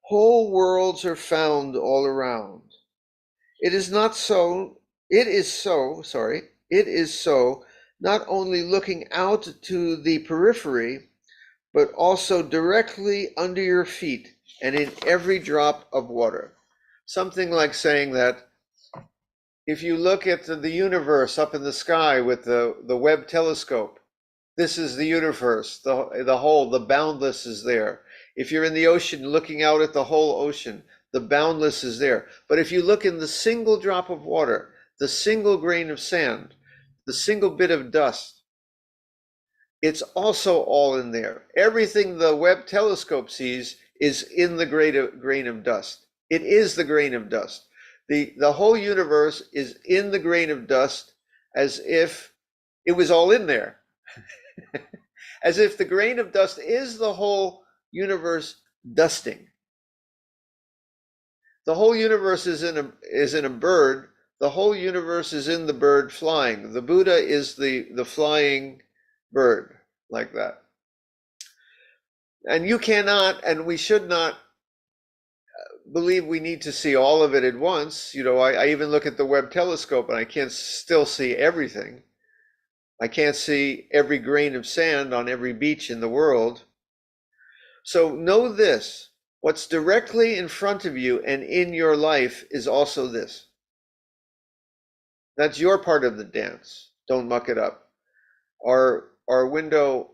[SPEAKER 1] Whole worlds are found all around. It is so not only looking out to the periphery, but also directly under your feet and in every drop of water. Something like saying that if you look at the universe up in the sky with the Webb telescope, this is the universe, the whole, the boundless is there. If you're in the ocean looking out at the whole ocean, the boundless is there. But if you look in the single drop of water, the single grain of sand, the single bit of dust, it's also all in there. Everything the Webb telescope sees is in the grain of dust. It is the grain of dust. The whole universe is in the grain of dust as if it was all in there. As if the grain of dust is the whole universe dusting. The whole universe is in a bird. The whole universe is in the bird flying. The Buddha is the flying bird, like that. And you cannot, and we should not believe we need to see all of it at once. You know, I even look at the Webb telescope and I can't still see everything. I can't see every grain of sand on every beach in the world. So know this, what's directly in front of you and in your life is also this. That's your part of the dance. Don't muck it up. Our window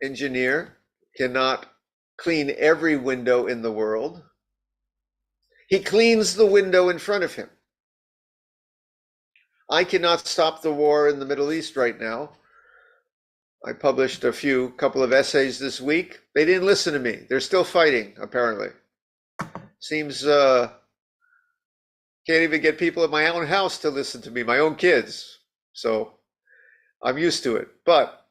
[SPEAKER 1] engineer cannot clean every window in the world. He cleans the window in front of him. I cannot stop the war in the Middle East right now. I published a couple of essays this week. They didn't listen to me. They're still fighting, apparently. Seems can't even get people at my own house to listen to me, my own kids. So I'm used to it. But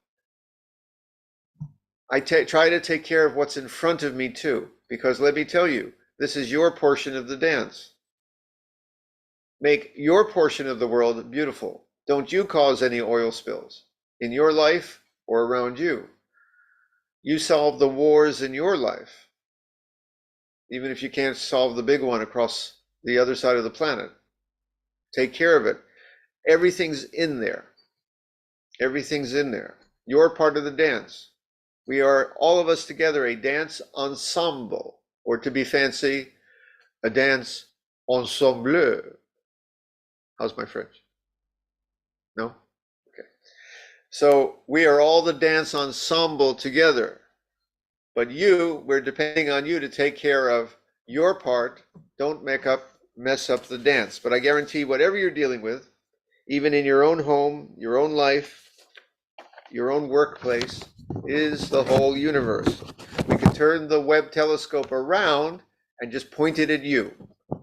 [SPEAKER 1] I try to take care of what's in front of me too, because let me tell you, this is your portion of the dance. Make your portion of the world beautiful. Don't you cause any oil spills in your life or around you. You solve the wars in your life, even if you can't solve the big one across the other side of the planet. Take care of it. Everything's in there. Everything's in there. You're part of the dance. We are, all of us together, a dance ensemble, or to be fancy, a dance ensemble. How's my French? No? Okay. So we are all the dance ensemble together. But we're depending on you to take care of your part. Don't mess up the dance. But I guarantee whatever you're dealing with, even in your own home, your own life, your own workplace, is the whole universe. We could turn the Webb telescope around and just point it at you,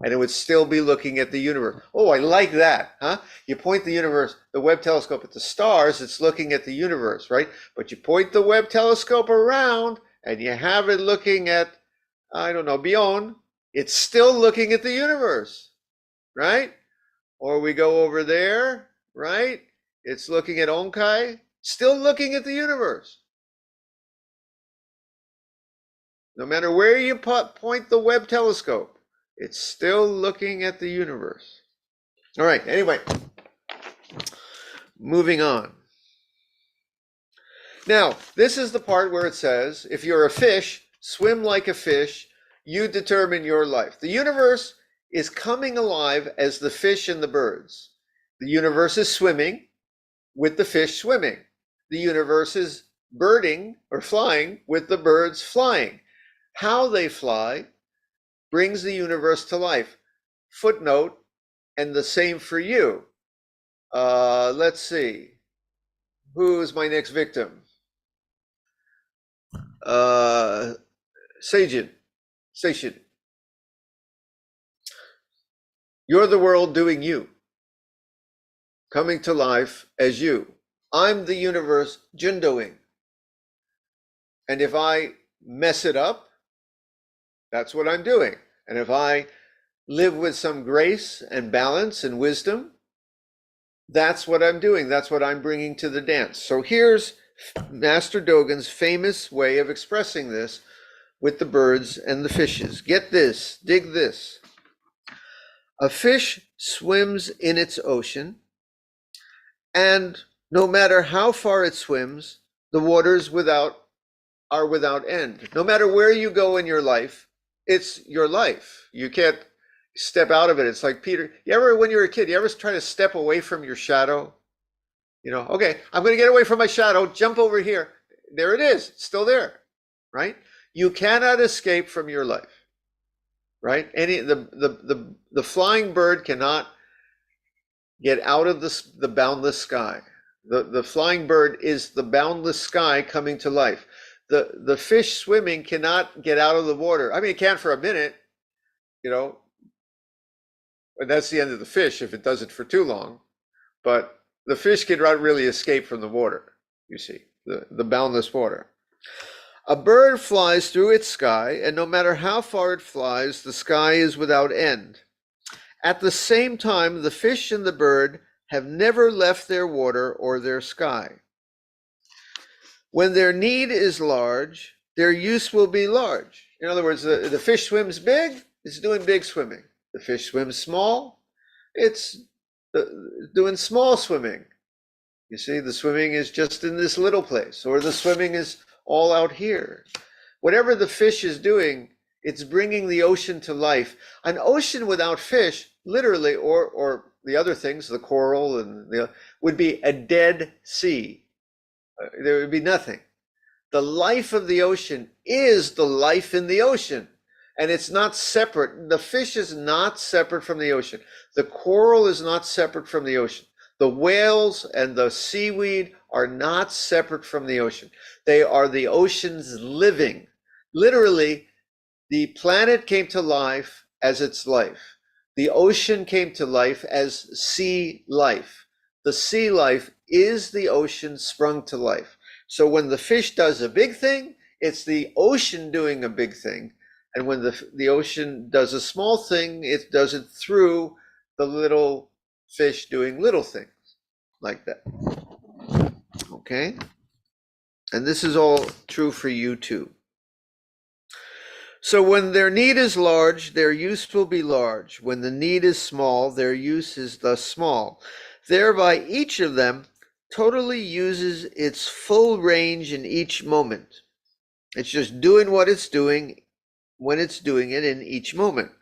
[SPEAKER 1] and it would still be looking at the universe. Oh, I like that, huh? You point the Webb telescope at the stars, it's looking at the universe, right? But you point the Webb telescope around and you have it looking at, I don't know, beyond, it's still looking at the universe, right? Or we go over there, right? It's looking at Onkai, still looking at the universe. No matter where you point the Webb telescope, it's still looking at the universe. All right, anyway, moving on. Now, this is the part where it says, if you're a fish, swim like a fish, you determine your life. The universe is coming alive as the fish and the birds. The universe is swimming with the fish swimming. The universe is birding or flying with the birds flying. How they fly brings the universe to life. Footnote, and the same for you. Let's see. Who's my next victim? Zazen. You're the world doing you, coming to life as you. I'm the universe Genjoing. And if I mess it up, that's what I'm doing. And if I live with some grace and balance and wisdom, that's what I'm doing. That's what I'm bringing to the dance. So here's Master Dogen's famous way of expressing this with the birds and the fishes. Get this, dig this. A fish swims in its ocean, and no matter how far it swims, the waters are without end. No matter where you go in your life, it's your life. You can't step out of it. It's like Peter. When you were a kid, you ever try to step away from your shadow? Okay, I'm going to get away from my shadow, jump over here. There it is, it's still there, right? You cannot escape from your life, right? The flying bird cannot get out of the boundless sky. The flying bird is the boundless sky coming to life. The fish swimming cannot get out of the water. I mean, it can for a minute, and that's the end of the fish if it does it for too long. But the fish cannot really escape from the water, you see, the boundless water. A bird flies through its sky, and no matter how far it flies, the sky is without end. At the same time, the fish and the bird have never left their water or their sky. When their need is large, their use will be large. In other words, the fish swims big, it's doing big swimming. The fish swims small, it's doing small swimming. You see, the swimming is just in this little place, or the swimming is all out here. Whatever the fish is doing, it's bringing the ocean to life. An ocean without fish, literally, or the other things, the coral would be a dead sea. There would be nothing. The life of the ocean is the life in the ocean. And it's not separate. The fish is not separate from the ocean. The coral is not separate from the ocean. The whales and the seaweed are not separate from the ocean. They are the ocean's living. Literally, the planet came to life as its life. The ocean came to life as sea life. The sea life is the ocean sprung to life. So when the fish does a big thing, it's the ocean doing a big thing. And when the ocean does a small thing, it does it through the little fish doing little things like that. Okay? And this is all true for you too. So when their need is large, their use will be large. When the need is small, their use is thus small. Thereby each of them totally uses its full range in each moment. It's just doing what it's doing when it's doing it in each moment.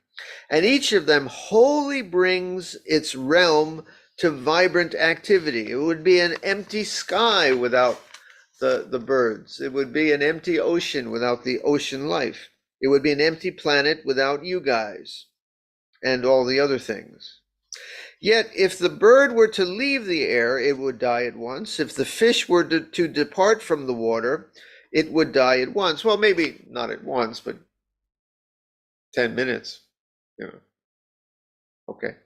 [SPEAKER 1] And each of them wholly brings its realm to vibrant activity. It would be an empty sky without the birds. It would be an empty ocean without the ocean life. It would be an empty planet without you guys and all the other things. Yet if the bird were to leave the air, it would die at once. If the fish were to depart from the water, it would die at once. Well, maybe not at once, but 10 minutes, you know. Okay.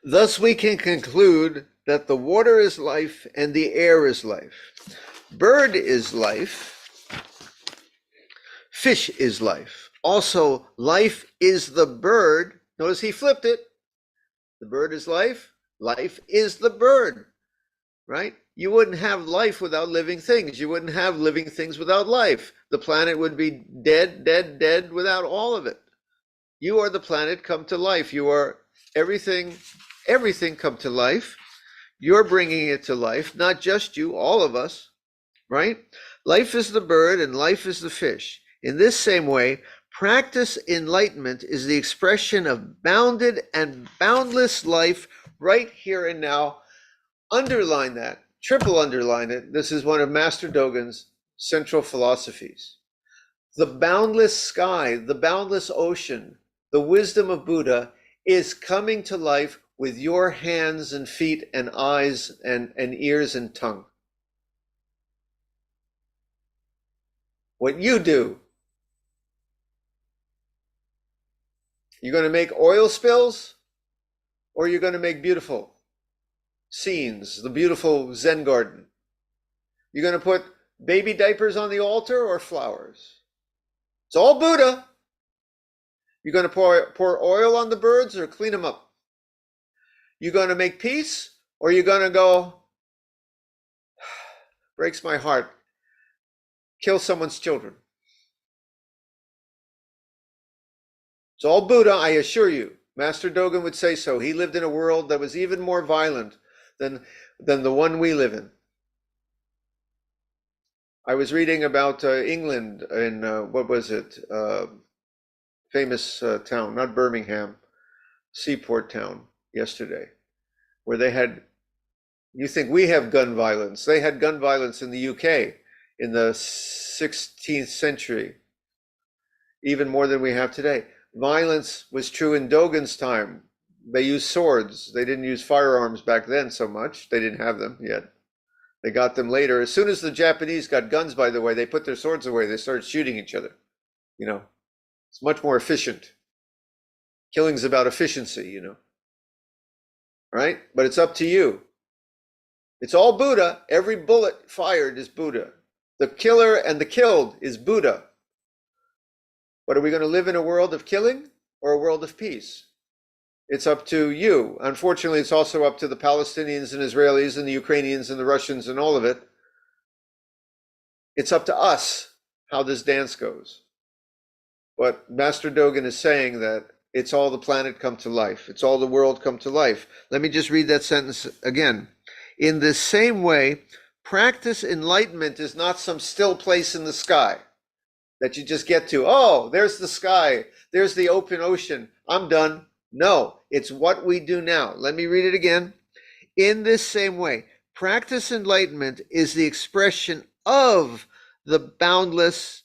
[SPEAKER 1] Thus we can conclude that the water is life and the air is life. Bird is life. Fish is life. Also, life is the bird. Notice he flipped it. The bird is life. Life is the bird, right? You wouldn't have life without living things. You wouldn't have living things without life. The planet would be dead, dead, dead without all of it. You are the planet come to life. You are everything come to life. You're bringing it to life, not just you, all of us, right? Life is the bird and life is the fish. In this same way, practice enlightenment is the expression of bounded and boundless life right here and now. Underline that, triple underline it. This is one of Master Dogen's central philosophies. The boundless sky, the boundless ocean, the wisdom of Buddha is coming to life with your hands and feet and eyes and ears and tongue. What you do. You're going to make oil spills, or you're going to make beautiful scenes, the beautiful Zen garden. You're going to put baby diapers on the altar or flowers. It's all Buddha. You're going to pour oil on the birds or clean them up. You're going to make peace, or you're going to go, breaks my heart, kill someone's children. It's all Buddha, I assure you. Master Dogen would say so. He lived in a world that was even more violent than the one we live in. I was reading about England in, what was it? Famous town, not Birmingham, seaport town yesterday, where they had, you think we have gun violence. They had gun violence in the UK in the 16th century, even more than we have today. Violence was true in Dogen's time. They used swords. They didn't use firearms back then so much. They didn't have them yet. They got them later. As soon as the Japanese got guns, by the way, they put their swords away. They started shooting each other. You know, it's much more efficient. Killing's about efficiency, you know. Right? But it's up to you. It's all Buddha. Every bullet fired is Buddha. The killer and the killed is Buddha. But are we going to live in a world of killing or a world of peace? It's up to you. Unfortunately, it's also up to the Palestinians and Israelis and the Ukrainians and the Russians and all of it. It's up to us how this dance goes. But Master Dogen is saying that it's all the planet come to life. It's all the world come to life. Let me just read that sentence again. In the same way, practice enlightenment is not some still place in the sky that you just get to. Oh, there's the sky. There's the open ocean. I'm done. No, it's what we do now. Let me read it again. In this same way, Practice enlightenment is the expression of the boundless,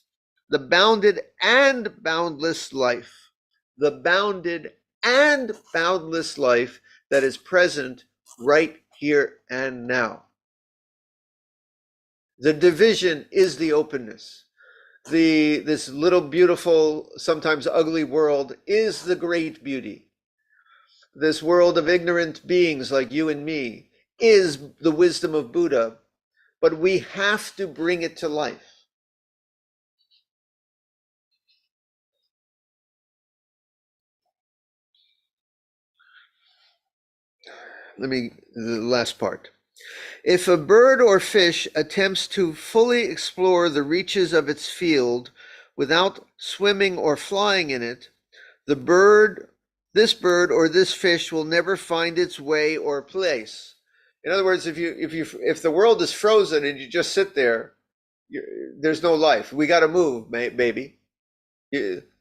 [SPEAKER 1] the bounded and boundless life. The bounded and boundless life that is present right here and now. The division is the openness. This little beautiful, sometimes ugly world is the great beauty. This world of ignorant beings like you and me is the wisdom of Buddha, but we have to bring it to life. The last part. If a bird or fish attempts to fully explore the reaches of its field without swimming or flying in it, this bird or this fish will never find its way or place. In other words, if the world is frozen and you just sit there, there's no life. We got to move, baby.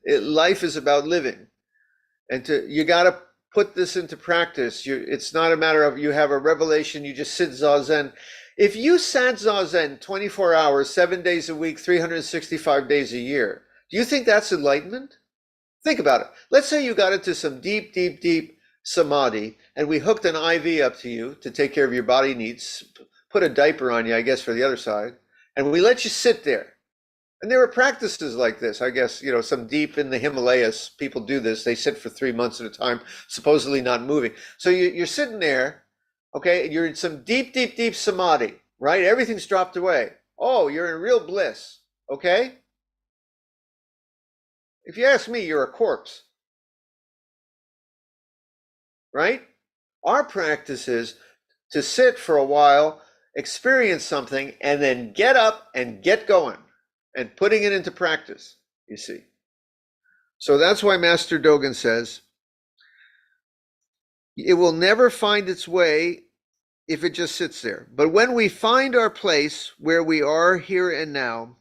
[SPEAKER 1] Life is about living, and you got to put this into practice. It's not a matter of you have a revelation, you just sit Zazen. If you sat Zazen 24 hours, 7 days a week, 365 days a year, do you think that's enlightenment? Think about it. Let's say you got into some deep, deep, deep samadhi, and we hooked an IV up to you to take care of your body needs, put a diaper on you, I guess, for the other side, and we let you sit there. And there are practices like this. I guess, some deep in the Himalayas, people do this. They sit for 3 months at a time, supposedly not moving. So you're sitting there, okay, and you're in some deep, deep, deep samadhi, right? Everything's dropped away. Oh, you're in real bliss, okay? If you ask me, you're a corpse, right? Our practice is to sit for a while, experience something, and then get up and get going. And putting it into practice, you see. So that's why Master Dogen says, it will never find its way if it just sits there. But when we find our place where we are here and now,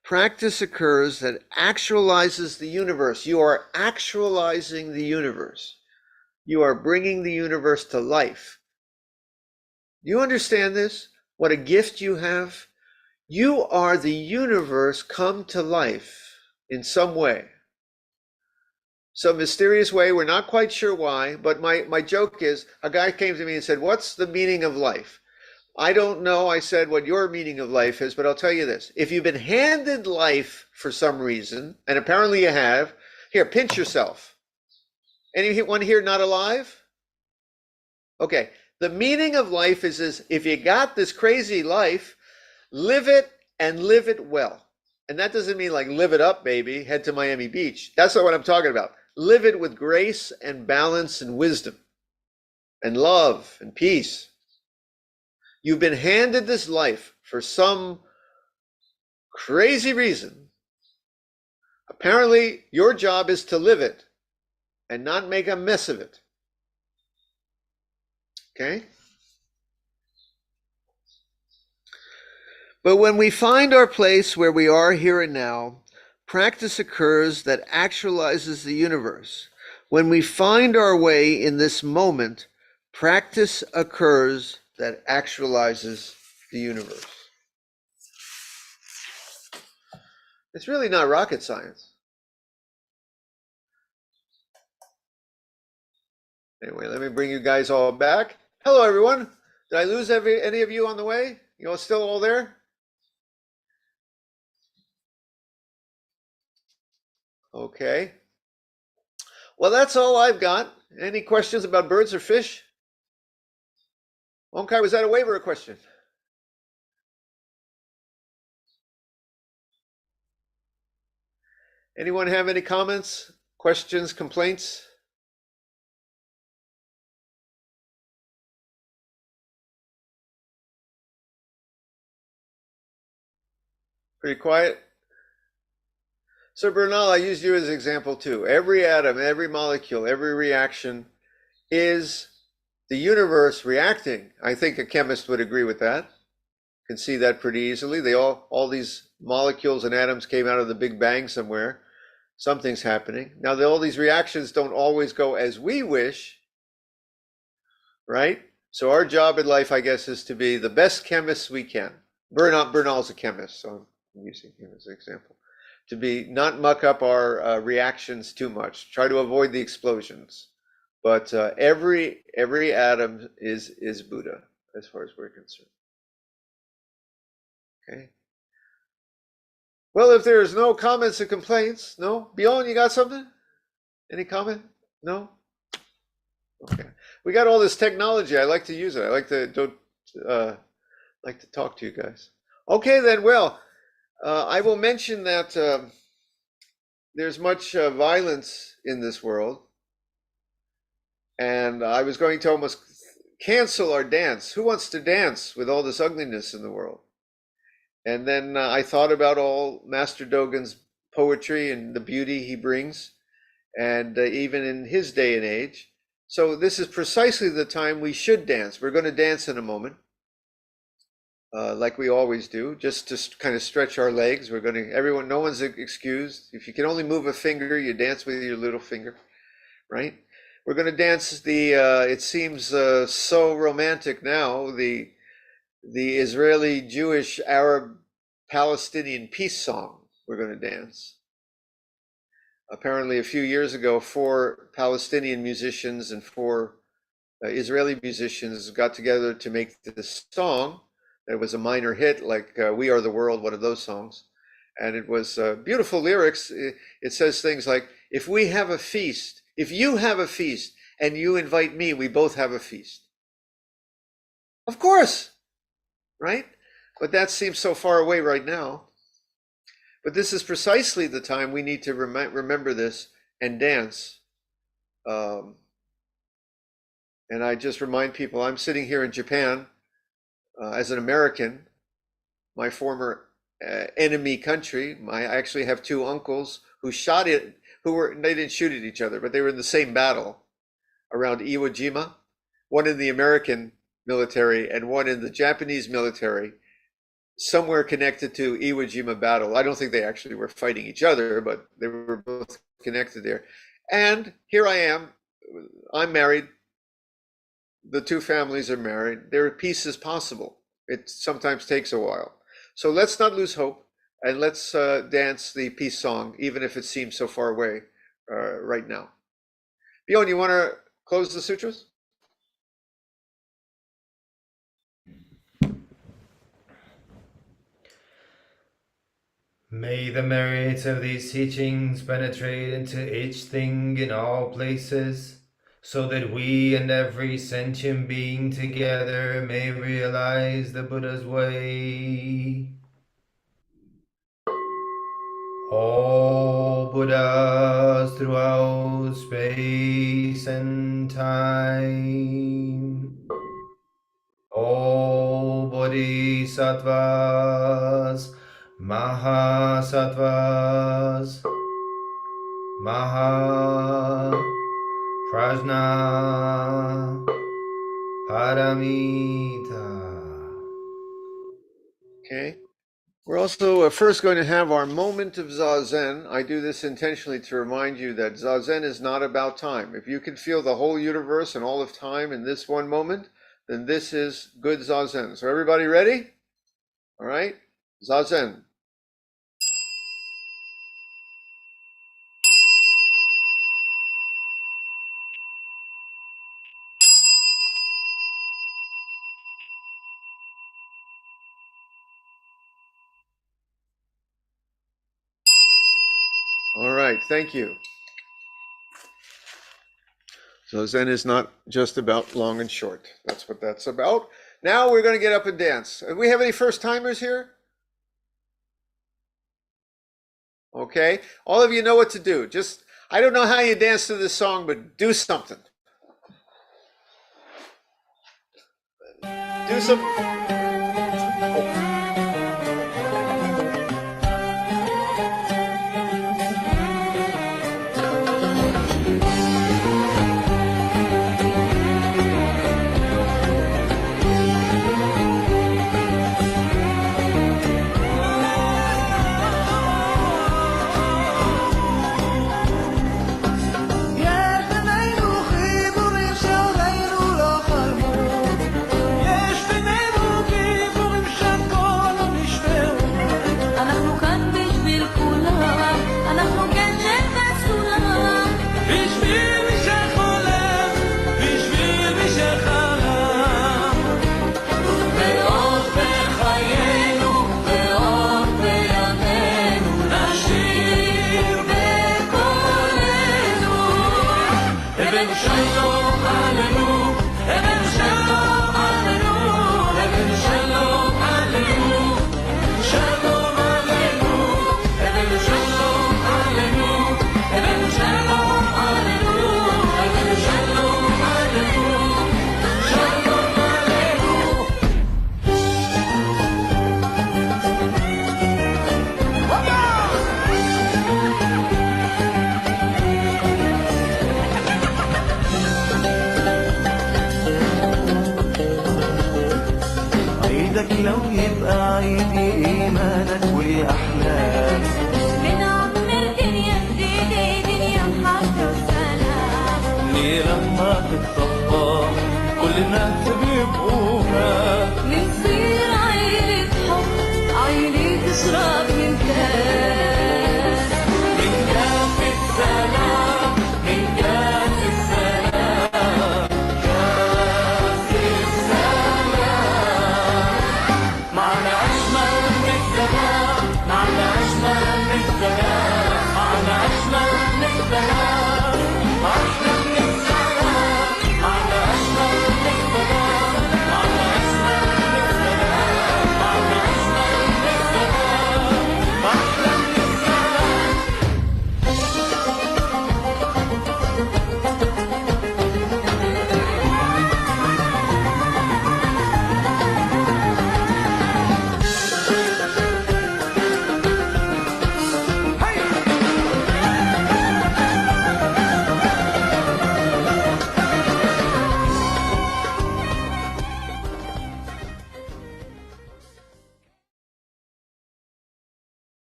[SPEAKER 1] practice occurs that actualizes the universe. You are actualizing the universe. You are bringing the universe to life. Do you understand this? What a gift you have? You are the universe come to life in some way. Some mysterious way, we're not quite sure why, but my joke is, a guy came to me and said, what's the meaning of life? I don't know, I said, what your meaning of life is, but I'll tell you this. If you've been handed life for some reason, and apparently you have, here, pinch yourself. Anyone here not alive? Okay, the meaning of life is this: if you got this crazy life, live it and live it well. And that doesn't mean like live it up, baby, head to Miami Beach. That's not what I'm talking about. Live it with grace and balance and wisdom and love and peace. You've been handed this life for some crazy reason. Apparently, your job is to live it and not make a mess of it. Okay? But when we find our place where we are here and now, practice occurs that actualizes the universe. When we find our way in this moment, practice occurs that actualizes the universe. It's really not rocket science. Anyway, let me bring you guys all back. Hello, everyone. Did I lose any of you on the way? You all still all there? Okay. Well, that's all I've got. Any questions about birds or fish? Okay, was that a waiver or question? Anyone have any comments, questions, complaints? Pretty quiet. So Bernal, I used you as an example too. Every atom, every molecule, every reaction is the universe reacting. I think a chemist would agree with that. Can see that pretty easily. All these molecules and atoms came out of the Big Bang somewhere. Something's happening. Now, all these reactions don't always go as we wish, right? So our job in life, I guess, is to be the best chemists we can. Bernal's a chemist, so I'm using him as an example. To be not muck up our reactions too much. Try to avoid the explosions. But every atom is Buddha, as far as we're concerned. Okay. Well, if there's no comments or complaints, no? Bjorn, you got something? Any comment? No? Okay. We got all this technology. I like to use it. I like to talk to you guys. Okay, then. Well, I will mention that there's much violence in this world, and I was going to almost cancel our dance. Who wants to dance with all this ugliness in the world? And then I thought about all Master Dogen's poetry and the beauty he brings, and even in his day and age. So this is precisely the time we should dance. We're going to dance in a moment, like we always do, just to kind of stretch our legs. We're going to, everyone, no one's excused. If you can only move a finger, you dance with your little finger, right? We're going to dance the, it seems so romantic now, the Israeli, Jewish, Arab, Palestinian peace song we're going to dance. Apparently a few years ago, 4 Palestinian musicians and 4 Israeli musicians got together to make this song. It was a minor hit, like We Are the World, one of those songs. And it was beautiful lyrics. It says things like, if we have a feast, if you have a feast and you invite me, we both have a feast. Of course, right? But that seems so far away right now. But this is precisely the time we need to remember this and dance. And I just remind people, I'm sitting here in Japan as an American, my former enemy country. I actually have 2 uncles who shot it, they didn't shoot at each other, but they were in the same battle around Iwo Jima, one in the American military and one in the Japanese military, somewhere connected to Iwo Jima battle. I don't think they actually were fighting each other, but they were both connected there. And here I am, I'm married. The 2 families are married. Their peace is possible. It sometimes takes a while. So let's not lose hope, and let's dance the peace song, even if it seems so far away right now. Bjorn, you want to close the sutras?
[SPEAKER 2] May the merits of these teachings penetrate into each thing in all places, so that we and every sentient being together may realize the Buddha's way. All Buddhas throughout space and time, all Bodhisattvas, Mahasattvas, Prajna, Paramita.
[SPEAKER 1] Okay. We're also first going to have our moment of Zazen. I do this intentionally to remind you that Zazen is not about time. If you can feel the whole universe and all of time in this one moment, then this is good Zazen. So everybody ready? All right. Zazen. All right, thank you. So Zen is not just about long and short. That's what that's about. Now we're going to get up and dance. Do we have any first timers here? Okay, all of you know what to do. Just, I don't know how you dance to this song, but do something. Do some.
[SPEAKER 3] عيدك لو يبقى عيدي إيمانك والأحلام
[SPEAKER 4] بنعمر دنيا جديدة دنيا بحق وسلام
[SPEAKER 3] لما تتطبق كلنا بيبقوا
[SPEAKER 4] نصير عيلة حب عيلة تشرب من كاس
[SPEAKER 3] من كاس السلام من كاس السلام كاس السلام معنا أجمل من السلام معنا أجمل من السلام معنا أجمل من السلام أحلى من السلام معنا أجمل من السلام معنا أجمل من السلام معنا أجمل من السلام أحلى من السلام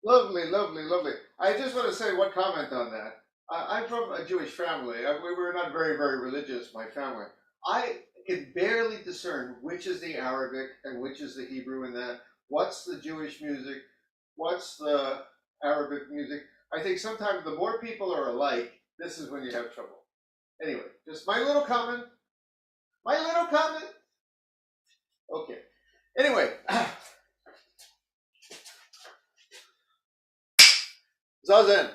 [SPEAKER 1] Lovely, lovely, lovely. I just want to say one comment on that. I'm from a Jewish family. We were not very, very religious, my family. I can barely discern which is the Arabic and which is the Hebrew in that. What's the Jewish music? What's the Arabic music? I think sometimes the more people are alike, this is when you have trouble. Anyway, just my little comment. My little comment. Okay. Anyway, Zazen.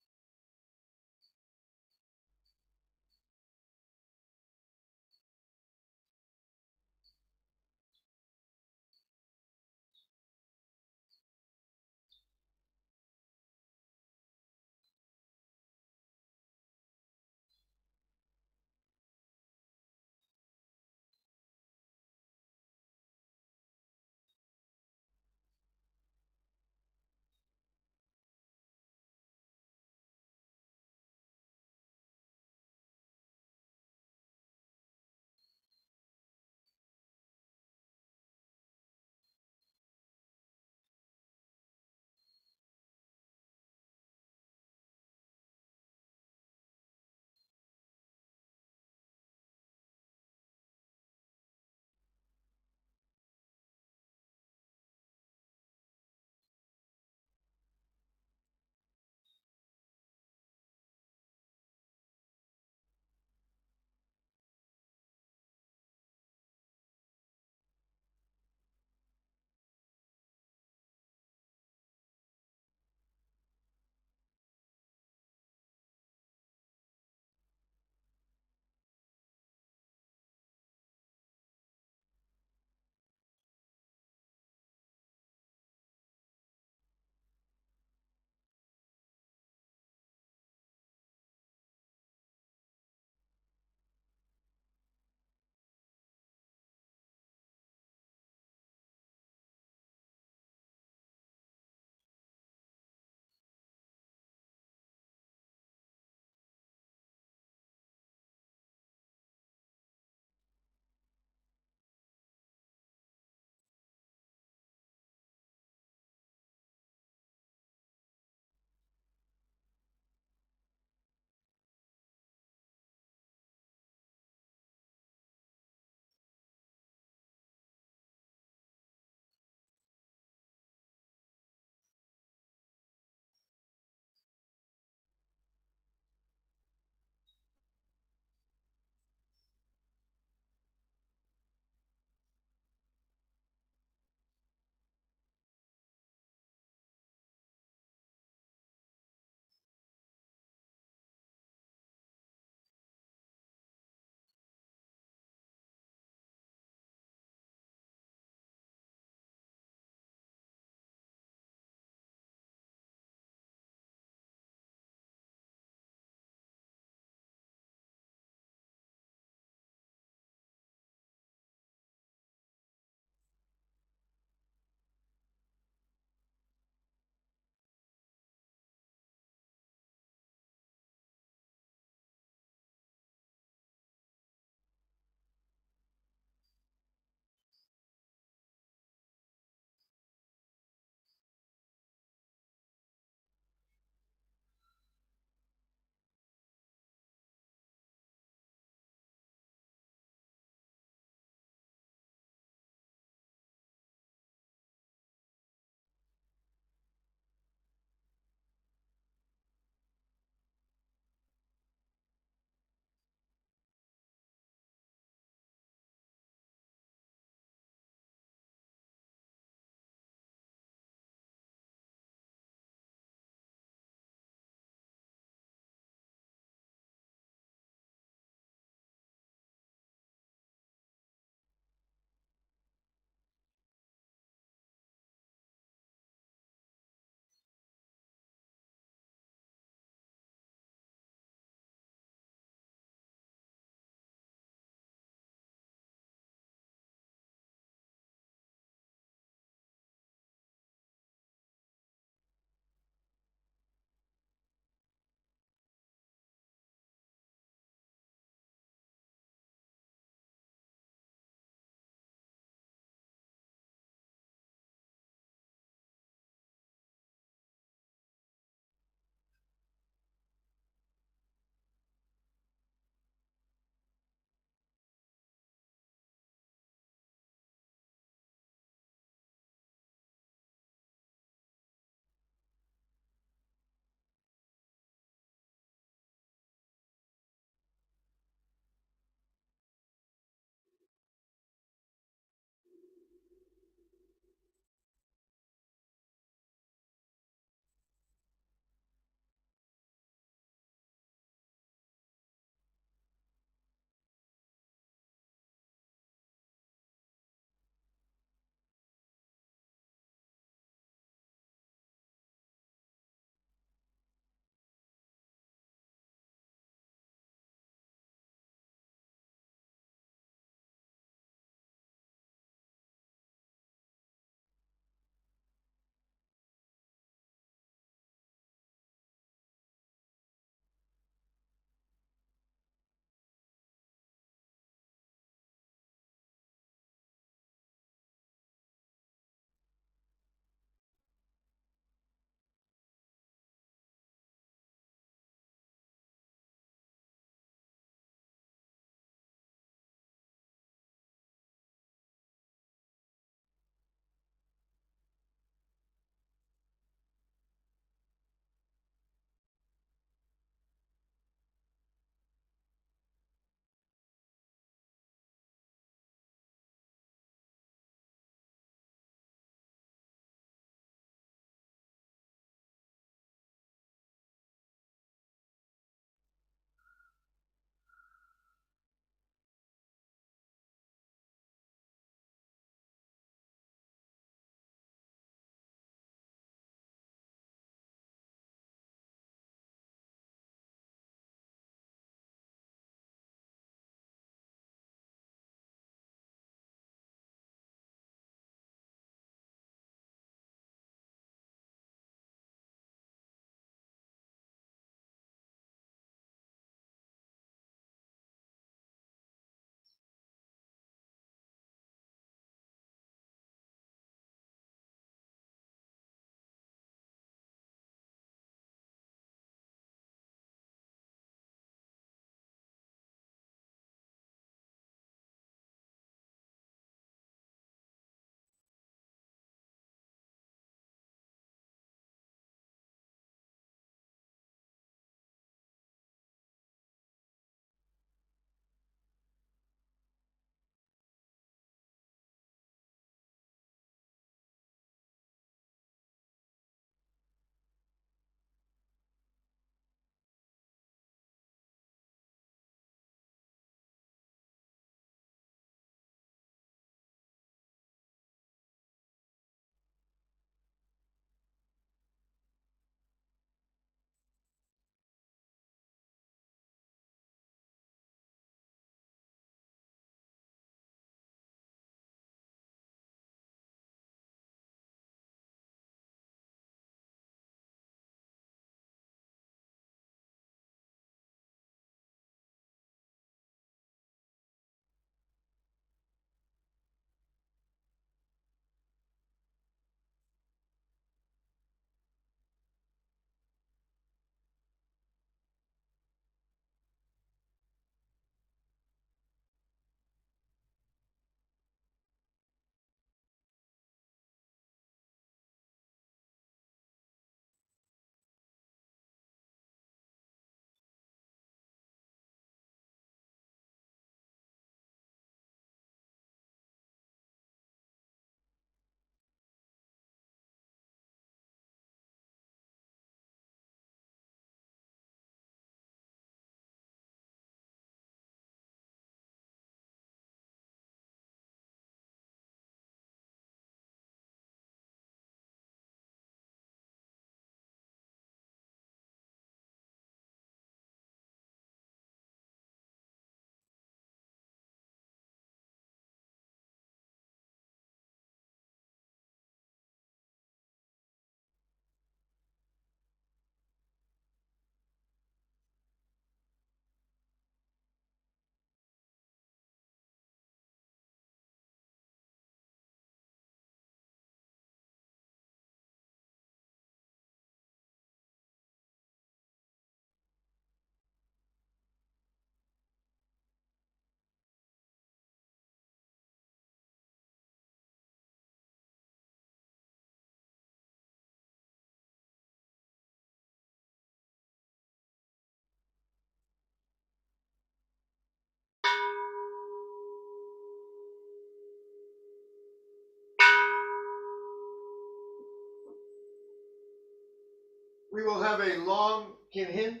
[SPEAKER 1] We will have a long Kinhin.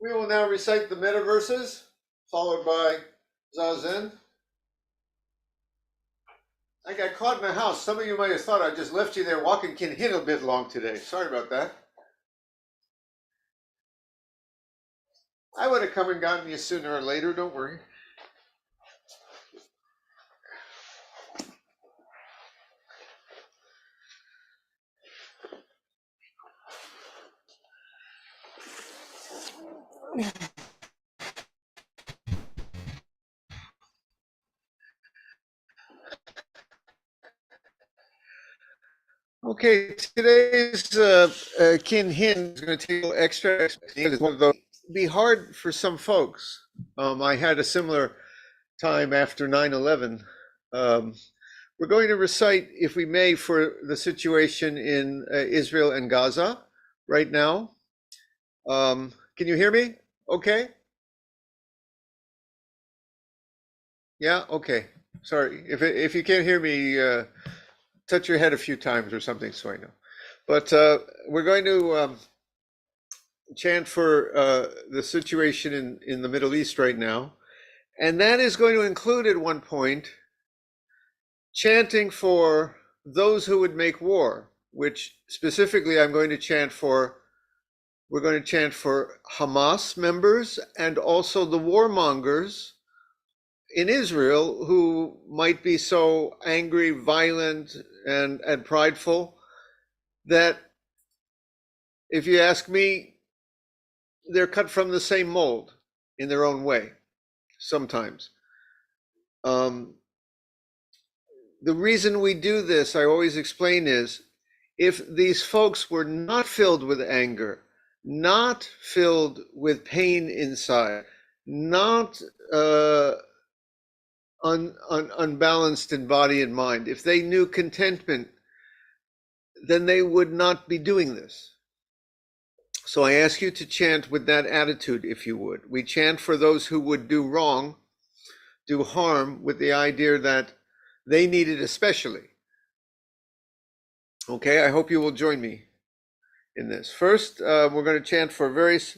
[SPEAKER 1] We will now recite the Metta verses, followed by Zazen. I got caught in the house. Some of you might have thought I just left you there walking Kinhin a bit long today. Sorry about that. I would have come and gotten you sooner or later, don't worry. Okay, today's Kinhin is going to take a little extra. It's one of those be hard for some folks. I had a similar time after 9/11. We're going to recite, if we may, for the situation in Israel and Gaza right now. Can you hear me? Okay. Yeah. Okay. Sorry if you can't hear me. Touch your head a few times or something so I know. But we're going to chant for the situation in the Middle East right now. And that is going to include at one point chanting for those who would make war, which specifically I'm going to chant for. We're going to chant for Hamas members and also the warmongers in Israel who might be so angry, violent, and prideful that, if you ask me, they're cut from the same mold in their own way sometimes. The reason we do this, I always explain, is if these folks were not filled with anger, not filled with pain inside, not unbalanced in body and mind, if they knew contentment, then they would not be doing this. So I ask you to chant with that attitude, if you would. We chant for those who would do wrong, do harm, with the idea that they need it especially. Okay, I hope you will join me in this. First, we're going to chant for various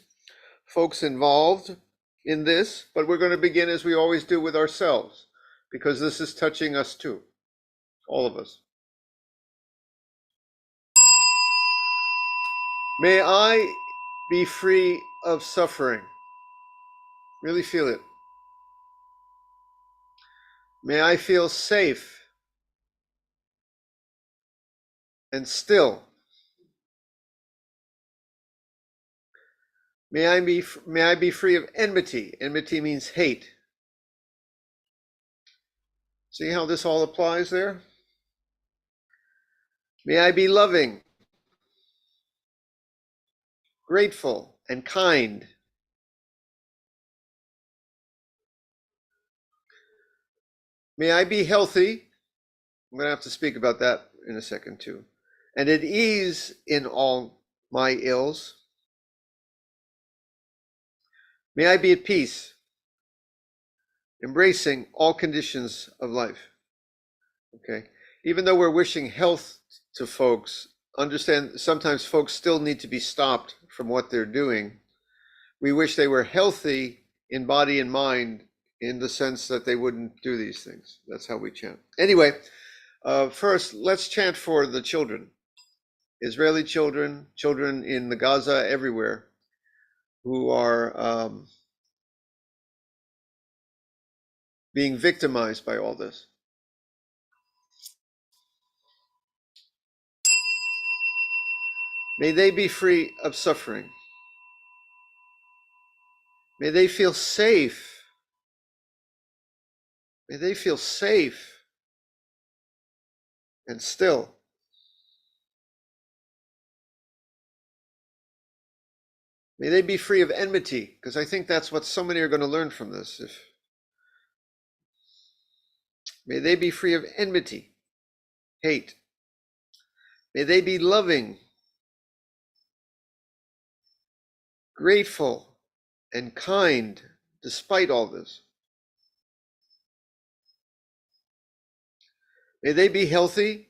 [SPEAKER 1] folks involved in this, but we're going to begin as we always do with ourselves, because this is touching us too, all of us. May I be free of suffering. Really feel it. May I feel safe and still. May I be free of enmity. Enmity means hate. See how this all applies there? May I be loving, grateful, and kind. May I be healthy. I'm going to have to speak about that in a second too. And at ease in all my ills. May I be at peace, embracing all conditions of life. Okay. Even though we're wishing health to folks, understand sometimes folks still need to be stopped from what they're doing. We wish they were healthy in body and mind, in the sense that they wouldn't do these things. That's how we chant. Anyway, first, let's chant for the children, Israeli children, children in the Gaza, everywhere, who are being victimized by all this. May they be free of suffering. May they feel safe. May they feel safe and still. May they be free of enmity, because I think that's what so many are going to learn from this. May they be free of enmity, hate. May they be loving, grateful, and kind despite all this. May they be healthy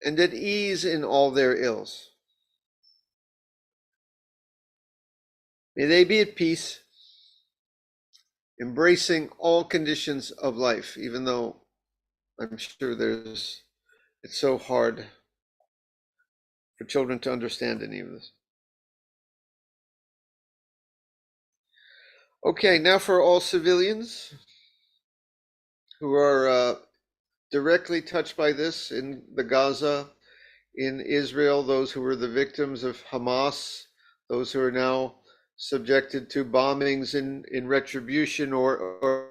[SPEAKER 1] and at ease in all their ills. May they be at peace, embracing all conditions of life, even though I'm sure it's so hard for children to understand any of this. Okay, now for all civilians who are directly touched by this in the Gaza, in Israel, those who were the victims of Hamas, those who are now subjected to bombings in retribution or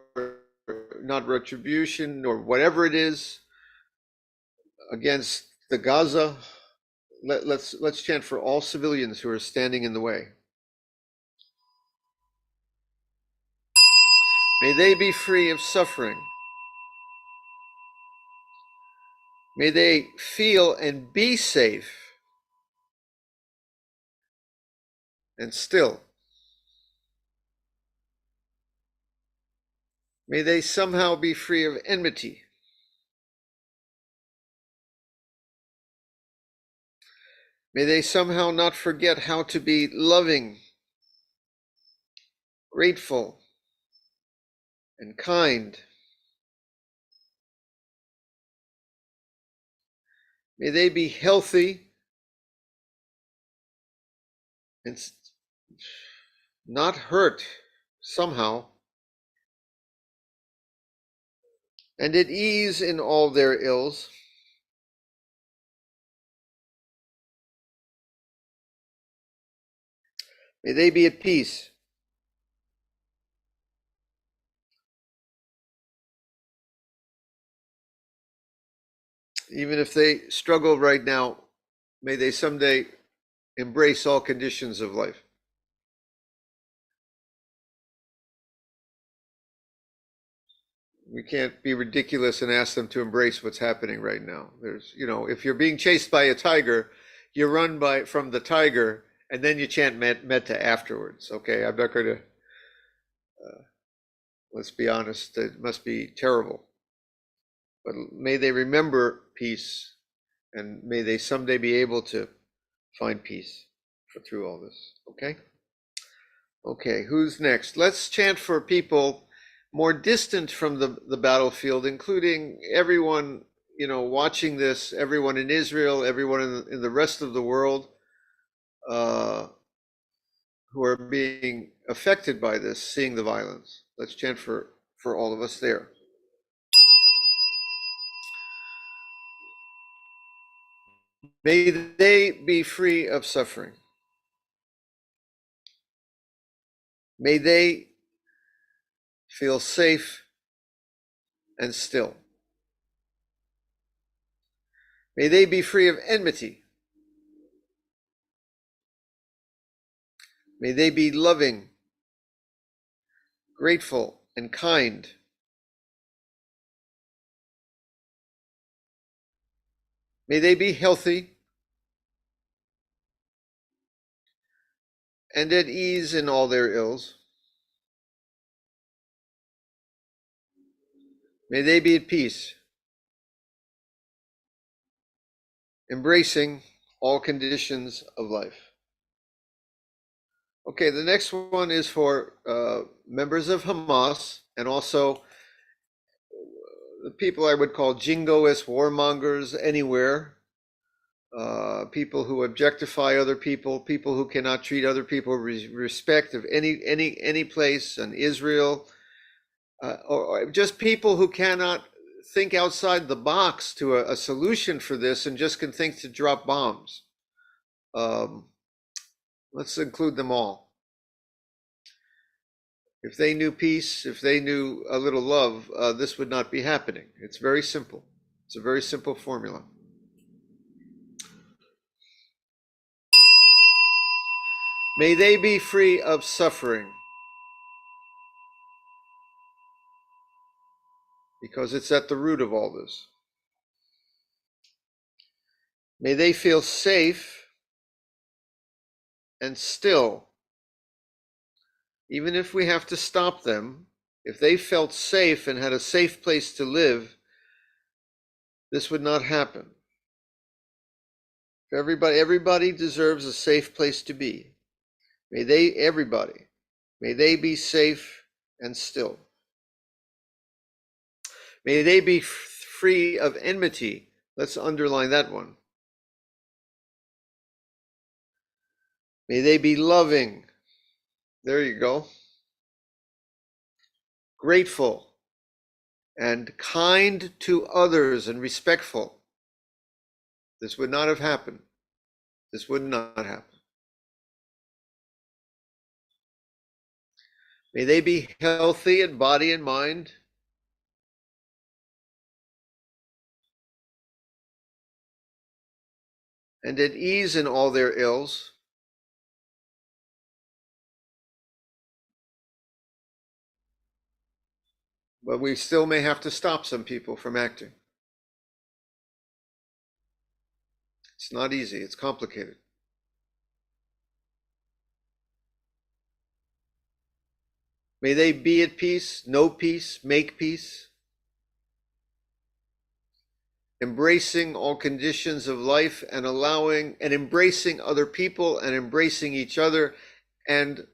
[SPEAKER 1] not retribution or whatever it is against the Gaza. Let's chant for all civilians who are standing in the way. May they be free of suffering. May they feel and be safe and still. May they somehow be free of enmity. May they somehow not forget how to be loving, grateful, and kind. May they be healthy and not hurt somehow, and at ease in all their ills. May they be at peace. Even if they struggle right now, may they someday embrace all conditions of life. We can't be ridiculous and ask them to embrace what's happening right now. If you're being chased by a tiger, you run from the tiger and then you chant Metta afterwards. Okay, I'm not going to, let's be honest, it must be terrible. But may they remember peace, and may they someday be able to find peace through all this. Okay, who's next? Let's chant for people more distant from the battlefield, including everyone watching this, everyone in Israel, everyone in the rest of the world who are being affected by this, seeing the violence. Let's chant for all of us there. May they be free of suffering. May they feel safe and still. May they be free of enmity. May they be loving, grateful, and kind. May they be healthy and at ease in all their ills. May they be at peace, embracing all conditions of life. Okay, the next one is for members of Hamas and also the people I would call jingoist warmongers anywhere, people who objectify other people, people who cannot treat other people with respect of any place in Israel, or just people who cannot think outside the box to a solution for this and just can think to drop bombs. Let's include them all. If they knew peace, if they knew a little love, this would not be happening. It's very simple. It's a very simple formula. May they be free of suffering, because it's at the root of all this. May they feel safe and still, even if we have to stop them. If they felt safe and had a safe place to live, this would not happen. Everybody deserves a safe place to be. everybody, may they be safe and still. May they be free of enmity. Let's underline that one. May they be loving. There you go. Grateful and kind to others and respectful. This would not have happened. This would not happen. May they be healthy in body and mind. And at ease in all their ills. But we still may have to stop some people from acting. It's not easy, it's complicated. May they be at peace, know peace, make peace, embracing all conditions of life and allowing and embracing other people and embracing each other and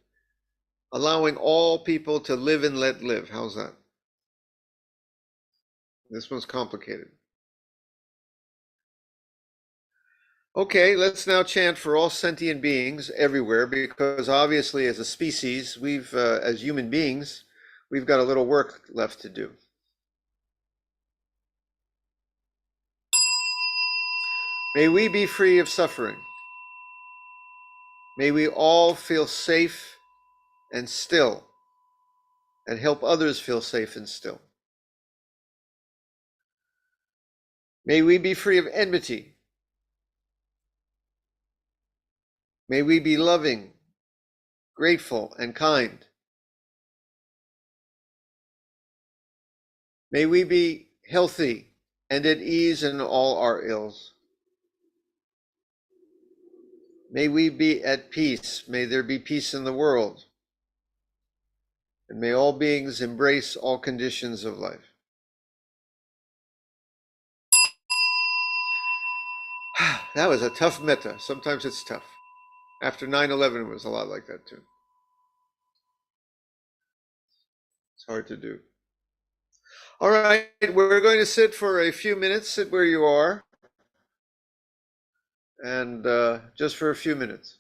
[SPEAKER 1] allowing all people to live and let live. How's that? This one's complicated. Okay, let's now chant for all sentient beings everywhere, because obviously as a species, as human beings, we've got a little work left to do. May we be free of suffering. May we all feel safe and still, and help others feel safe and still. May we be free of enmity. May we be loving, grateful, and kind. May we be healthy and at ease in all our ills. May we be at peace. May there be peace in the world. And may all beings embrace all conditions of life. That was a tough metta. Sometimes it's tough. After 9/11, it was a lot like that too. It's hard to do. All right, we're going to sit for a few minutes. Sit where you are. And just for a few minutes.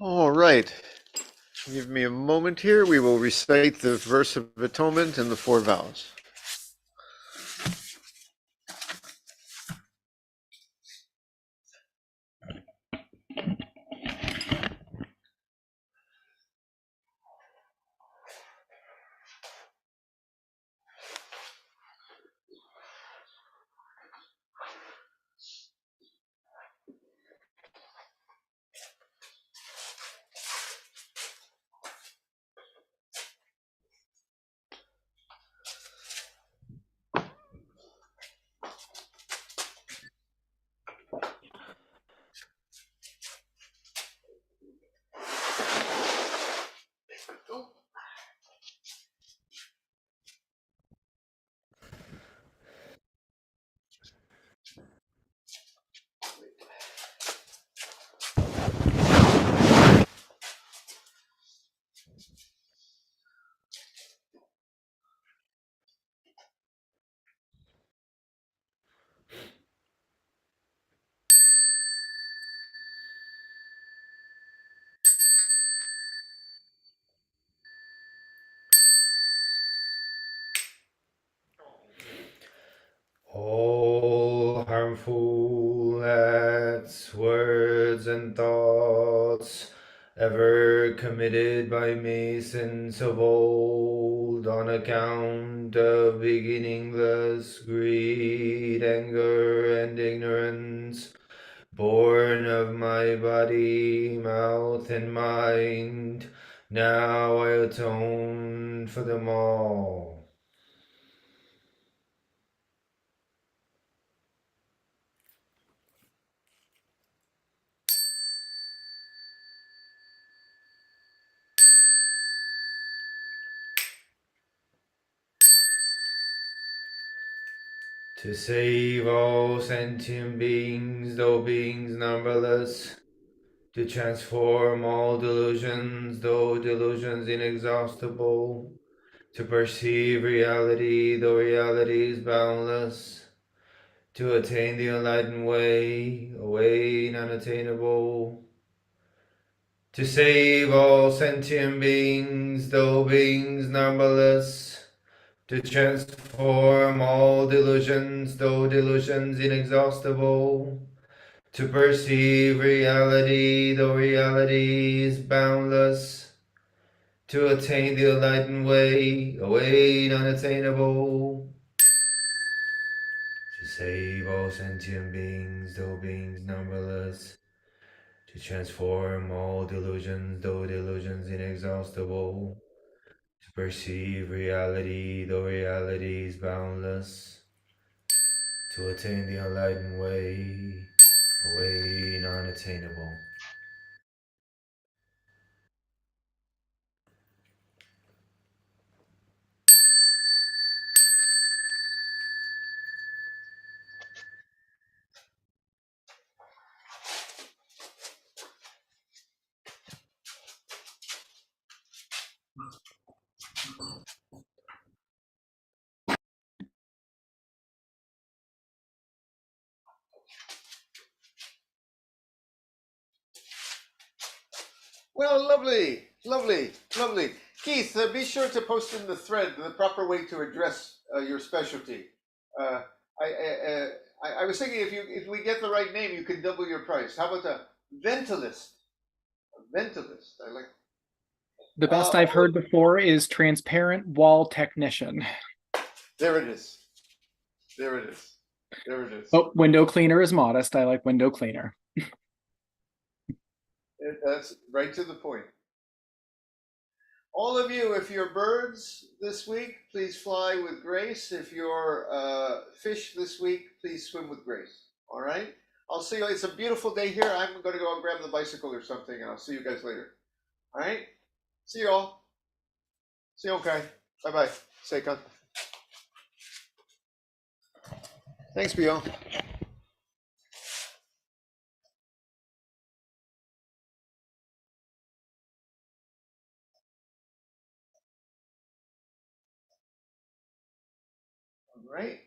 [SPEAKER 1] All right. Give me a moment here. We will recite the verse of atonement and the 4 vows.
[SPEAKER 2] All harmful acts, words, and thoughts ever committed by me since of old, on account of beginningless greed, anger, and ignorance, born of my body, mouth, and mind, now I atone for them all. To save all sentient beings, though beings numberless, to transform all delusions, though delusions inexhaustible, to perceive reality, though reality is boundless, to attain the enlightened way, a way unattainable, to save all sentient beings, though beings numberless, to transform all delusions, though delusions inexhaustible, to perceive reality, though reality is boundless, to attain the enlightened way, a way unattainable, to save all sentient beings, though beings numberless, to transform all delusions, though delusions inexhaustible, to perceive reality, though reality is boundless, to attain the enlightened way, a way unattainable.
[SPEAKER 1] Well, lovely, lovely, lovely. Keith, be sure to post in the thread the proper way to address your specialty. Uh, I was thinking if we get the right name, you can double your price. How about a ventilist? A ventilist. I like.
[SPEAKER 5] The best I've heard before is transparent wall technician.
[SPEAKER 1] There it is. There it is. There it is.
[SPEAKER 5] Oh, window cleaner is modest. I like window cleaner.
[SPEAKER 1] That's right to the point. All of you, if you're birds this week, please fly with grace. If you're fish this week, please swim with grace. All right? I'll see you. It's a beautiful day here. I'm going to go and grab the bicycle or something, and I'll see you guys later. All right? See you all. See you okay. Bye-bye. Seikan. Thanks, Bion. All right.